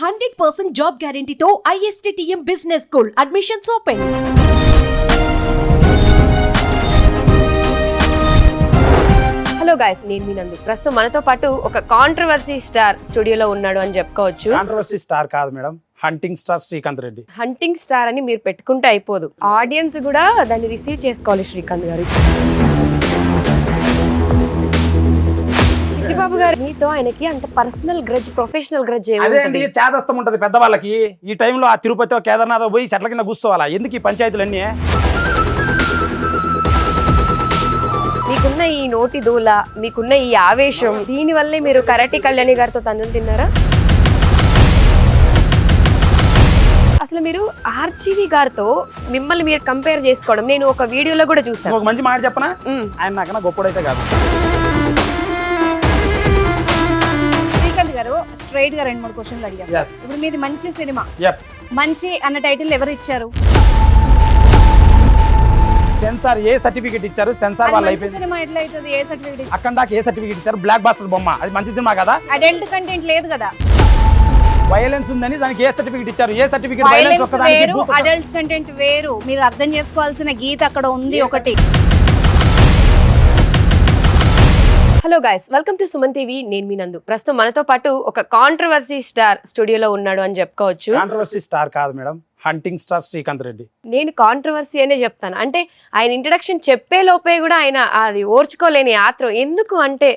100% job గ్యారంటీతో ISTTM business school admissions open. Hello guys, నేను మీ నందు. ప్రస్తుతం మనతో పాటు ఒక కాంట్రవర్సీ స్టార్ స్టూడియోలో ఉన్నాడు అని చెప్పుకోవచ్చు. కాంట్రవర్సీ స్టార్ కాదు madam, hunting star Srikanth Reddy. Hunting star అని మీరు పెట్టుకుంటే అయిపోదు, ఆడియన్స్ కూడా దాన్ని రిసీవ్ చేసుకోవాలి. శ్రీకాంత్ గారు, చిట్టిబాబు గారు, మీతో ఆయనకి అంత పర్సనల్ గ్రడ్జ్, ప్రొఫెషనల్ గ్రడ్జ్ అదే అండి, చేదస్తం ఉంటది పెద్దవాళ్ళకి. ఈ టైంలో ఆ తిరుపతి కేదార్నాథ్ పోయి చెట్ల కింద కూర్చోవాలా? ఎందుకు ఈ పంచాయతీలన్నీ? మీకున్న ఈ నోటి దూల, మీకున్న ఈ ఆవేశం, దీని వల్లే మీరు కరాటి కళ్యాణి గారితో తన్నులు తిన్నారా? అసలు మీరు ఆర్జీవి గారితో మిమ్మల్ని మీరు కంపేర్ చేసుకోవడం నేను ఒక వీడియోలో కూడా చూసాను. ఒక మంచి మాట చెప్పనా, ఆయన నాకన్నా గొప్పడైతే కాదు. శ్రీకాంత్ గారు, స్ట్రైట్ గా 2-3 క్వశ్చన్లు అడిగారు. ఇప్పుడు మీది మంచి సినిమా, మంచి అన్న టైటిల్ ఎవరు ఇచ్చారు? సెన్సార్ ఏ సర్టిఫికేట్ ఇచ్చారు? సెన్సార్ వాళ్ళు అయిపోయింది. సినిమా ఎట్లా అవుతుంది? ఏ సర్టిఫికేట్? అక్కడ దాకా ఏ సర్టిఫికేట్ ఇచ్చారు? బ్లాక్ బాస్టర్ బొమ్మ, అది మంచి సినిమా కదా? అడల్ట్ కంటెంట్ లేదు కదా? వైలెన్స్ ఉందని దానికి ఏ సర్టిఫికేట్ ఇచ్చారు? ఏ సర్టిఫికేట్? వైలెన్స్ వేరు, అడల్ట్ కంటెంట్ వేరు. మీరు అర్థం చేసుకోవాల్సిన గీత అక్కడ ఉంది ఒకటి. Hello guys, welcome to Suman TV. నేను మీ నందు. ప్రస్తుతం మనతో పాటు ఒక కాంట్రవర్సీ స్టార్ స్టూడియోలో ఉన్నాడు అని చెప్పుకోవచ్చు. కాంట్రవర్సీ స్టార్ కాదు madam, hunting star Srikanth Reddy. నేను కాంట్రవర్సీ అనే చెప్తాను. అంటే ఆయన ఇంట్రడక్షన్ చెప్పే లోపే కూడా ఆయన అది ఓర్చుకోలేని ఆత్రం. ఎందుకు అంటే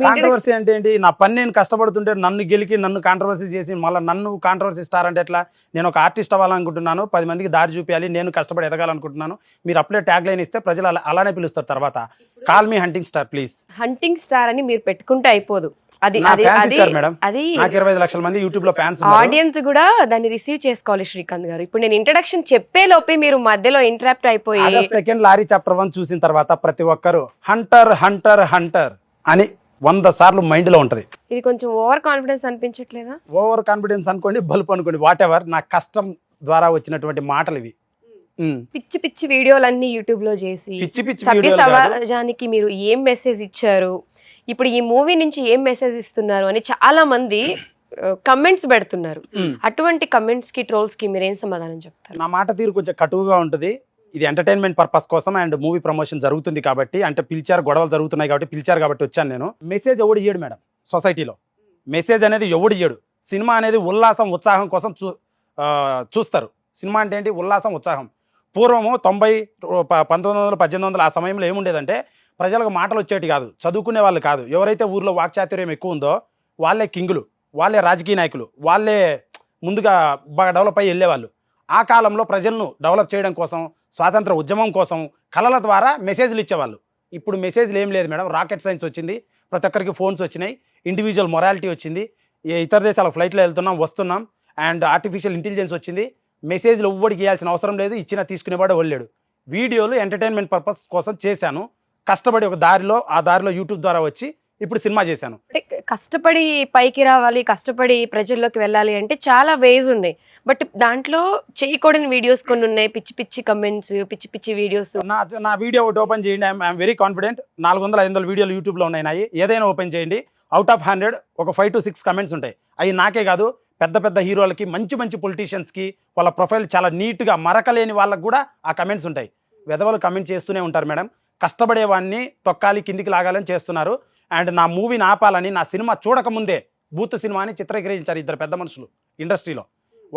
కాంట్రవర్సీ అంటే ఏంటి? నా పని నేను కష్టపడుతుంటే నన్ను గెలికి నన్ను కాంట్రవర్సీ చేసి మళ్ళీ నన్ను కాంట్రవర్సీ స్టార్ అంటే ఎట్లా? నేను ఒక ఆర్టిస్ట్ అవ్వాలనుకుంటున్నాను, 10 మందికి దారి చూపించాలి, నేను కష్టపడి ఎదగాలనుకుంటున్నాను. మీరు అప్లై ట్యాగ్ లైన్ ఇస్తే ప్రజలు అలానే పిలుస్తారు. తర్వాత call me hunting star please. Hunting star అని మీరు పెట్టుకుంటే అయిపోదు. అది నాకు 25 లక్షల మంది యూట్యూబ్ లో ఫ్యాన్స్, ఆడియన్స్ కూడా దాన్ని రిసీవ్ చేసుకోవాలి. శ్రీకాంత్ గారు, ఇప్పుడు నేను ఇంట్రడక్షన్ చెప్పే లోపే మీరు మధ్యలో ఇంటరాప్ట్ అయిపోయి సెకండ్ లారీ చాప్టర్ 1 చూసిన తర్వాత ప్రతి ఒక్కరు హంటర్ హంటర్ హంటర్ అని 100 సార్లు మైండ్ లో ఉంటది. ఇది కొంచెం ఓవర్ కాన్ఫిడెన్స్ అనిపించట్లేదా? ఓవర్ కాన్ఫిడెన్స్ అనుకోండి, బల్బ్ అనుకోండి, వాట్ ఎవర్. నా కష్టం ద్వారా వచ్చినటువంటి మాటలు ఇవి. పిచ్చి పిచ్చి వీడియోలన్నీ యూట్యూబ్ లో చేసి పిచ్చి పిచ్చి సభ్య సమాజానికి మీరు ఏం మెసేజ్ ఇచ్చారు, ఇప్పుడు ఈ మూవీ నుంచి ఏం మెసేజ్ ఇస్తున్నారు అని చాలా మంది కమెంట్స్ పెడుతున్నారు. అటువంటి కమెంట్స్ కి, ట్రోల్స్ కి మీరేం సమాధానం చెప్తారు? నా మాట తీరు కొంచెం కటువుగా ఉంటుంది. ఇది ఎంటర్టైన్మెంట్ పర్పస్ కోసం అండ్ మూవీ ప్రమోషన్ జరుగుతుంది కాబట్టి, అంటే పిలిచారు, గొడవలు జరుగుతున్నాయి కాబట్టి పిలిచారు కాబట్టి వచ్చాను నేను. మెసేజ్ ఎవడు ఇయ్యడు మేడం సొసైటీలో. మెసేజ్ అనేది ఎవడు ఇయ్యడు. సినిమా అనేది ఉల్లాసం, ఉత్సాహం కోసం చూస్తారు. సినిమా అంటే ఏంటి? ఉల్లాసం, ఉత్సాహం. పూర్వము 90, 1900, 1800 ఆ సమయంలో ఏముండేదంటే ప్రజలకు మాటలు వచ్చేటి కాదు, చదువుకునే వాళ్ళు కాదు. ఎవరైతే ఊర్లో వాక్చాతుర్యం ఎక్కువ ఉందో వాళ్ళే కింగులు, వాళ్ళే రాజకీయ నాయకులు, వాళ్ళే ముందుగా బాగా డెవలప్ అయ్యి వెళ్ళేవాళ్ళు. ఆ కాలంలో ప్రజలను డెవలప్ చేయడం కోసం, స్వాతంత్ర ఉద్యమం కోసం కళల ద్వారా మెసేజ్లు ఇచ్చేవాళ్ళు. ఇప్పుడు మెసేజ్లు ఏం లేదు మేడం. రాకెట్ సైన్స్ వచ్చింది, ప్రతి ఒక్కరికి ఫోన్స్ వచ్చినాయి, ఇండివిజువల్ మొరాలిటీ వచ్చింది, ఇతర దేశాల ఫ్లైట్లో వెళ్తున్నాం వస్తున్నాం, అండ్ ఆర్టిఫిషియల్ ఇంటెలిజెన్స్ వచ్చింది. మెసేజ్లు ఎవ్వడికి ఇవ్వాల్సిన అవసరం లేదు, ఇచ్చినా తీసుకునేవాడు వెళ్ళాడు. వీడియోలు ఎంటర్టైన్మెంట్ పర్పస్ కోసం చేశాను, కష్టపడి ఒక దారిలో, ఆ దారిలో యూట్యూబ్ ద్వారా వచ్చి ఇప్పుడు సినిమా చేశాను. అంటే కష్టపడి పైకి రావాలి, కష్టపడి ప్రజల్లోకి వెళ్ళాలి అంటే చాలా వేస్ ఉన్నాయి. బట్ దాంట్లో చేయకూడని వీడియోస్ కొన్ని ఉన్నాయి, పిచ్చి పిచ్చి కమెంట్స్, పిచ్చి పిచ్చి వీడియోస్. నా వీడియో ఒకటి ఓపెన్ చేయండి, ఐఎమ్ వెరీ కాన్ఫిడెంట్. 400-500 వీడియోలు యూట్యూబ్లో ఉన్నాయి. ఏదైనా ఓపెన్ చేయండి, అవుట్ ఆఫ్ 100 ఒక 5 to 6 కమెంట్స్ ఉంటాయి. అవి నాకే కాదు, పెద్ద పెద్ద హీరోలకి, మంచి మంచి పొలిటీషియన్స్కి, వాళ్ళ ప్రొఫైల్ చాలా నీట్గా మరకలేని వాళ్ళకు కూడా ఆ కమెంట్స్ ఉంటాయి. వెధవలు కమెంట్ చేస్తూనే ఉంటారు మేడం. కష్టపడేవాడిని తొక్కాలి, కిందికి లాగాలని చేస్తున్నారు. అండ్ నా మూవీని ఆపాలని, నా సినిమా చూడకముందే బూత్ సినిమాని చిత్రీకరించారు 2 పెద్ద మనుషులు ఇండస్ట్రీలో.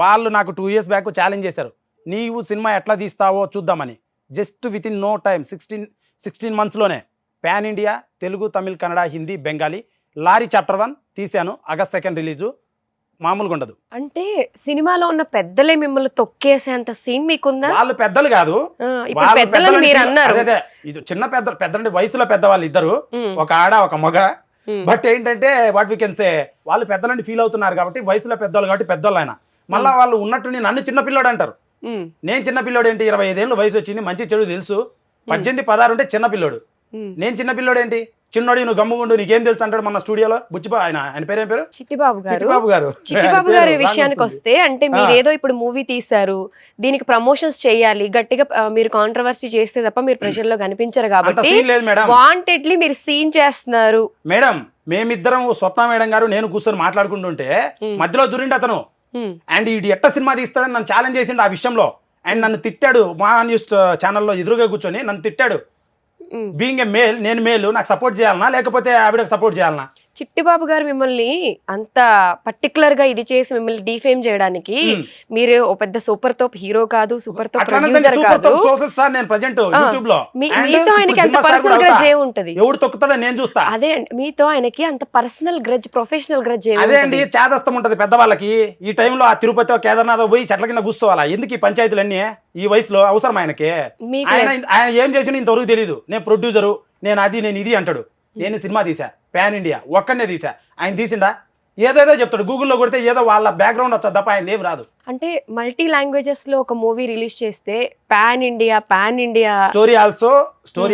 వాళ్ళు నాకు 2 years బ్యాక్ ఛాలెంజ్ చేశారు, నీవు సినిమా ఎట్లా తీస్తావో చూద్దామని. Just with in no time 16 monthsలోనే pan India, Telugu, Tamil, Kannada, Hindi, Bengali lorry chapter 1 తీశాను. August 2 release. మామూలుగా ఉండదు. అంటే సినిమాలో ఉన్న పెద్దలే మిమ్మల్ని తొక్కేసేంత సీన్ మీకుందా? వాళ్ళు పెద్దలు కాదు, అదే ఇది చిన్న పెద్ద వయసులో పెద్దవాళ్ళు ఇద్దరు, ఒక ఆడ ఒక మగ. బట్ ఏంటంటే వాట్ వీ కెన్ సే, వాళ్ళు పెద్దలని ఫీల్ అవుతున్నారు కాబట్టి వయసులో పెద్దవాళ్ళు కాబట్టి పెద్దోళ్ళు. ఆయన మళ్ళీ వాళ్ళు ఉన్నట్టు నన్ను చిన్నపిల్లోడు అంటారు. నేను చిన్నపిల్లోడు ఏంటి? 25 ఏళ్ళు వయసు వచ్చింది, మంచి చెడు తెలుసు. 18, 16 ఉంటే చిన్నపిల్లోడు. నేను చిన్నపిల్లోడు ఏంటి? చిన్నోడి, నువ్వు గమ్ముగుండు, నీకేం తెలుసు అంటాడు మన స్టూడియోలో బుచ్చిబా. ఆయన పేరేం పేరు? చిట్టిబాబు గారు. చిట్టిబాబు గారి విషయానికి వస్తే, అంటే మీరు ఏదో ఇప్పుడు మూవీ తీశారు, దీనికి ప్రమోషన్స్ చేయాలి, గట్టిగా మీరు కాంట్రవర్సీ చేస్తే తప్ప మీరు ప్రజల్లో కనిపించరు కాబట్టి వాంటెడ్లీ మీరు సీన్ చేస్తున్నారు. మేడం, మేమిద్దరం, స్వప్న మేడం గారు, నేను కూర్చొని మాట్లాడుకుంటుంటే మధ్యలో దూరిండి అతను. అండ్ ఈ ఎట్ట సినిమా తీస్తాడని నన్ను ఛాలెంజ్ చేసిండు ఆ విషయంలో. అండ్ నన్ను తిట్టాడు, మా న్యూస్ ఛానల్లో ఎదురుగా కూర్చొని నన్ను తిట్టాడు. బీయింగ్ ఏ మేల్, నేను మేలు, నాకు సపోర్ట్ చేయాలనా లేకపోతే ఆవిడకి సపోర్ట్ చేయాలనా? చిట్టిబాబు గారు మిమ్మల్ని అంత పర్టికులర్ గా ఇది చేసి మిమ్మల్ని డిఫేమ్ చేయడానికి మీరు ఒక పెద్ద సూపర్ తోప్ హీరో కాదు, సూపర్ తోప్ ప్రొడ్యూసర్ కాదు. సోషల్ స్టార్ నేను ప్రెజెంట్ యూట్యూబ్ లో. మీతో ఆయనకి అంత పర్సనల్ గ్రడ్జ్ ఏ ఉంటది? ఎవడు తొక్కుతాడో నేను చూస్తా. అదే అండి, మీతో ఆయనకి అంత పర్సనల్ గ్రడ్జ్, ప్రొఫెషనల్ గ్రడ్జ్ ఏ అదే అండి, చేదస్తం ఉంటది పెద్దవాళ్ళకి. ఈ టైంలో ఆ తిరుపతి కేదార్నాథ్ పోయి చెట్ల కింద కూర్చోవాలా? ఎందుకు ఈ పంచాయతీలన్నీ ఈ వయసులో అవసరం ఆయనకి? ఆయన ఏం చేసినా ఇంతవరకు తెలియదు. నేను ప్రొడ్యూసరు, నేను అది, నేను ఇది అంటాడు. నేను సినిమా తీసా, పాన్ ఇండియా ఒక్కనే తీసా. ఆయన తీసిండా? ఏదేదో చెప్తాడు. గూగుల్లో కొడితే ఏదో వాళ్ళ బ్యాక్గ్రౌండ్ వచ్చా తప్ప ఆయన ఏం రాదు. అంటే మల్టీ లాంగ్వేజెస్ లో ఒక మూవీ రిలీజ్ చేస్తే pan India story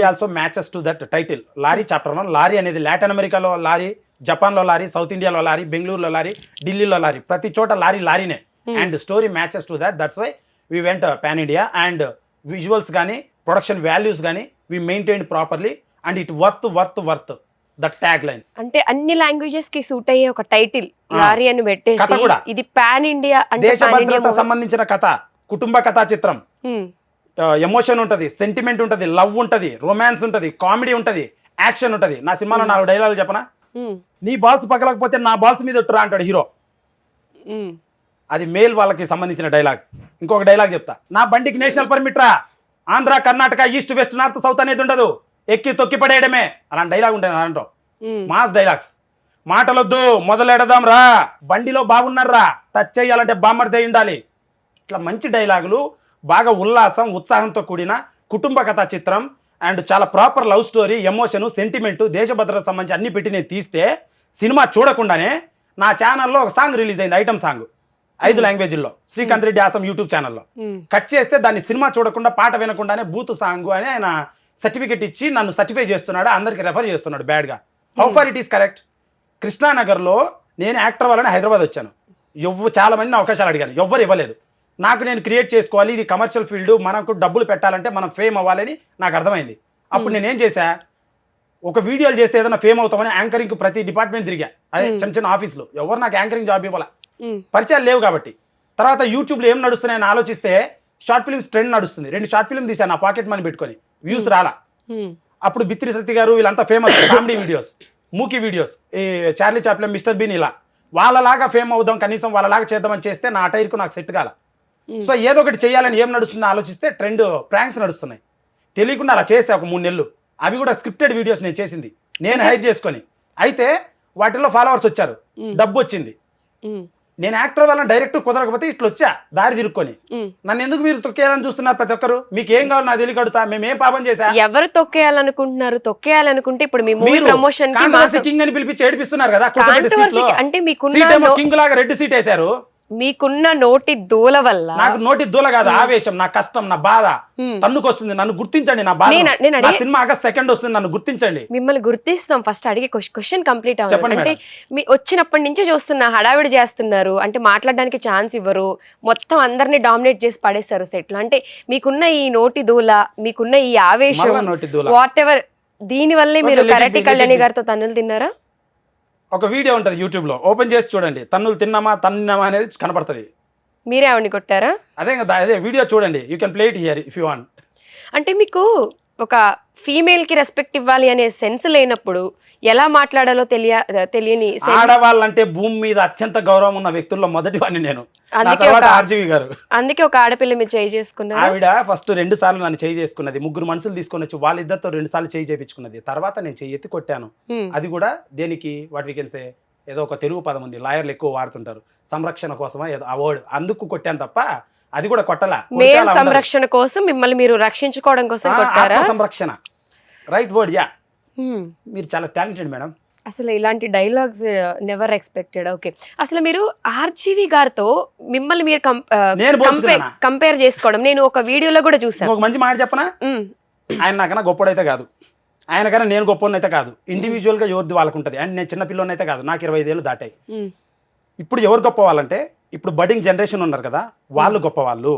also matches to that title. Lorry chapter 1. Lorry అనేది లాటిన్ అమెరికాలో లారీ, జపాన్లో లారీ, సౌత్ ఇండియాలో లారీ, బెంగళూరులో లారీ, ఢిల్లీలో లారీ, ప్రతి చోట లారీనే. And story matches to that. That's why we went pan India. And visuals కానీ ప్రొడక్షన్ వాల్యూస్ కానీ we maintain properly. And it worth the tag line. అంటే అన్ని లాంగ్వేజెస్ కి సూట్ అయ్యే ఒక టైటిల్ లారీ అని పెట్టేసి ఇది పాన్ ఇండియా అంటే దేశ భద్రత సంబంధించిన కథ, కుటుంబ కథా చిత్రం. ఎమోషన్ ఉంటది, సెంటిమెంట్ ఉంటది, లవ్ ఉంటది, రొమాన్స్ ఉంటది, కామెడీ ఉంటది, యాక్షన్ ఉంటది. నా సినిమాలో 4 డైలాగులు చెప్పనా? నీ బాల్స్ పగలకపోతే నా బాల్స్ మీద ఒట్టురా అంటాడు హీరో. అది మేల్ వాళ్ళకి సంబంధించిన డైలాగ్. ఇంకొక డైలాగ్ చెప్తా. నా బండికి నేషనల్ పర్మిట్ రా, Andhra, Karnataka, east, west, north, south అనేది ఉండదు, ఎక్కి తొక్కి పడేయడమే. అలాంటి డైలాగ్ ఉంటాయి దాంట్లో. Mass dialogues. మాటలొద్దు, మొదలెడదాం రా, బండిలో బాగున్నారా, టచ్ చేయాలంటే బామ్మర్ దై ఉండాలి. ఇట్లా మంచి డైలాగులు, బాగా ఉల్లాసం, ఉత్సాహంతో కూడిన కుటుంబ కథా చిత్రం. అండ్ చాలా proper love story, emotion, sentiment, దేశ భద్రత సంబంధించి అన్ని పెట్టి నేను తీస్తే సినిమా చూడకుండానే నా ఛానల్లో ఒక సాంగ్ రిలీజ్ అయింది, ఐటమ్ సాంగ్, 5 లాంగ్వేజ్ల్లో, శ్రీకాంత్ రెడ్డి ఆసం యూట్యూబ్ ఛానల్లో. కట్ చేస్తే దాన్ని సినిమా చూడకుండా, పాట వినకుండానే బూతు సాంగ్ అని ఆయన సర్టిఫికెట్ ఇచ్చి నన్ను సర్టిఫై చేస్తున్నాడు, అందరికి రెఫర్ చేస్తున్నాడు బ్యాడ్గా. How far it is correct? కృష్ణానగర్లో నేను యాక్టర్ వల్లనే హైదరాబాద్ వచ్చాను. చాలా మందిని అవకాశాలు అడిగాను, ఎవ్వరు ఇవ్వలేదు. నాకు నేను క్రియేట్ చేసుకోవాలి, ఇది కమర్షియల్ ఫీల్డ్, మనకు డబ్బులు పెట్టాలంటే మనం ఫేమ్ అవ్వాలని నాకు అర్థమైంది. అప్పుడు నేనేం చేశా, ఒక వీడియోలు చేస్తే ఏదైనా ఫేమ్ అవుతామని యాంకరింగ్ ప్రతి డిపార్ట్మెంట్ తిరిగా. అదే చిన్న ఆఫీసులో ఎవరు నాకు యాంకరింగ్ జాబ్ ఇవ్వాల, పరిచయాలు లేవు కాబట్టి. తర్వాత యూట్యూబ్లో ఏం నడుస్తున్నాయని ఆలోచిస్తే షార్ట్ ఫిల్మ్స్ ట్రెండ్ నడుస్తుంది. 2 షార్ట్ ఫిల్మ్ తీసాను నా పాకెట్ మనీ పెట్టుకొని, వ్యూస్ రాలా. అప్పుడు బిత్రి సత్తి గారు వీళ్ళంతా ఫేమస్, కామెడీ వీడియోస్, మూకీ వీడియోస్, ఈ చార్లీ చాప్లిన్, మిస్టర్ బీన్, ఇలా వాళ్ళలాగా ఫేమ్ అవుదాం, కనీసం వాళ్ళలాగా చేద్దామని చేస్తే నా టైర్కు నాకు సెట్ కాల. సో ఏదో ఒకటి చేయాలని ఏం నడుస్తుందో ఆలోచిస్తే ట్రెండ్ ప్రాంక్స్ నడుస్తున్నాయి. తెలియకుండా అలా చేసా ఒక 3 నెలలు. అవి కూడా స్క్రిప్టెడ్ వీడియోస్ నేను చేసింది, నేను హైర్ చేసుకొని. అయితే వాటిల్లో ఫాలోవర్స్ వచ్చారు, డబ్బు వచ్చింది. నేను యాక్టర్ వల్ల డైరెక్ట్ కుదరకపోతే ఇట్లా వచ్చా దారి తిరుక్కొని. నన్ను ఎందుకు మీరు తొక్కేయాలని చూస్తున్నారు ప్రతి ఒక్కరు? మీకు ఏం కావాలి నాకు తెలియకడుతా, మేమేం పాపం చేశా? ఎవరు తొక్కేయాలనుకుంటున్నారు? తొక్కేయాలనుకుంటే ఇప్పుడు మీ మూవీ ప్రమోషన్ కింగ్ అని పిలిపించి ఏడిపిస్తున్నారు కదా. అంటే మీకున్న కింగ్ లాగా రెడ్ సీట్ వేశారు. మీకున్న నోటి దూల వల్ల. నాకు నోటి దూల కాదు, ఆవేశం, నా కష్టం, నా బాధ తన్నుకొస్తుంది. నన్ను గుర్తించండి, నా బాధ. సినిమా ఆగస్ట్ 2 వస్తుంది, నన్ను గుర్తించండి. మిమ్మల్ని గుర్తిస్తాం. ఫస్ట్ అడిగే క్వశ్చన్ కంప్లీట్ అవ్వాలి. అంటే మీ వచ్చినప్పటి నుంచి చూస్తున్నా హడావిడి చేస్తున్నారు, అంటే మాట్లాడడానికి ఛాన్స్ ఇవ్వరు, మొత్తం అందరినీ డామినేట్ చేసి పడేస్తారు సెట్ లో. అంటే మీకున్న ఈ నోటి దూల, మీకున్న ఈ ఆవేశం, వాట్ ఎవర్, దీని వల్లే మీరు కరాటే కళ్యాణి గారితో తన్నులు తిన్నారా? ఒక వీడియో ఉంటుంది యూట్యూబ్లో, ఓపెన్ చేసి చూడండి, తన్నులు తిన్నామా అనేది కనపడుతుంది. మీరే ఆవిడని కొట్టారా? అదే వీడియో చూడండి, you can play it here if you want. అంటే మీకు ఒక ఫీమేల్ కి రెస్పెక్ట్ ఇవ్వాలి అనే సెన్స్ లేనప్పుడు ఎలా మాట్లాడాలో తెలియని. ఆడవాళ్ళంటే భూమి మీద అత్యంత గౌరవం ఉన్న వ్యక్తుల్లో మొదటి వాడిని నేను. అందుకే ఒక ఆడపిల్ల మీరు చేయి చేసుకున్నారు. ఆవిడ ఫస్ట్ 2 సార్లు నన్ను చేయి చేసుకున్నది. 3 మనుషులు తీసుకొని వచ్చి వాళ్ళిద్దరితో 2 సార్లు చేయి చేయించుకున్నది. తర్వాత నేను చేయి ఎత్తి కొట్టాను. అది కూడా దేనికి, వాట్ వీ కెన్ సే, ఏదో ఒక తెలుగు పదం ఉంది, లాయర్లు ఎక్కువ వాడుతుంటారు, సంరక్షణ కోసమా ఏదో అవార్డు, అందుకు కొట్టాను తప్ప అది కూడా కొట్టలా. మేల్ సంరక్షణ కోసం, మిమ్మల్ని మీరు రక్షించుకోవడం కోసం కొట్టారా? సంరక్షణ, రైట్ వర్డ్. యా, మీరు చాలా టాలెంటెడ్ మేడం. అసలు ఇలాంటి డైలాగ్స్ నెవర్ ఎక్స్పెక్టెడ్. ఓకే, అసలు మీరు ఆర్జీవి గారితో మిమ్మల్ని మీరు కంపేర్ చేసుకోవడం నేను ఒక వీడియోలో కూడా చూసాను. ఒక మంచి మాట చెప్పనా, ఆయన నాకన్నా గొప్పడైతే కాదు, ఆయనకన్నా నేను గొప్పనైతే కాదు. ఇండివిజువల్ గా ఎవరిది వాళ్ళకు ఉంటుంది. అండ్ నేను చిన్న పిల్లోనైతే కాదు, నాకు 25 ఏళ్ళు దాటాయి. ఇప్పుడు ఎవరు గొప్ప వాళ్ళంటే, ఇప్పుడు బడ్డింగ్ జనరేషన్ ఉన్నారు కదా, వాళ్ళు గొప్ప వాళ్ళు.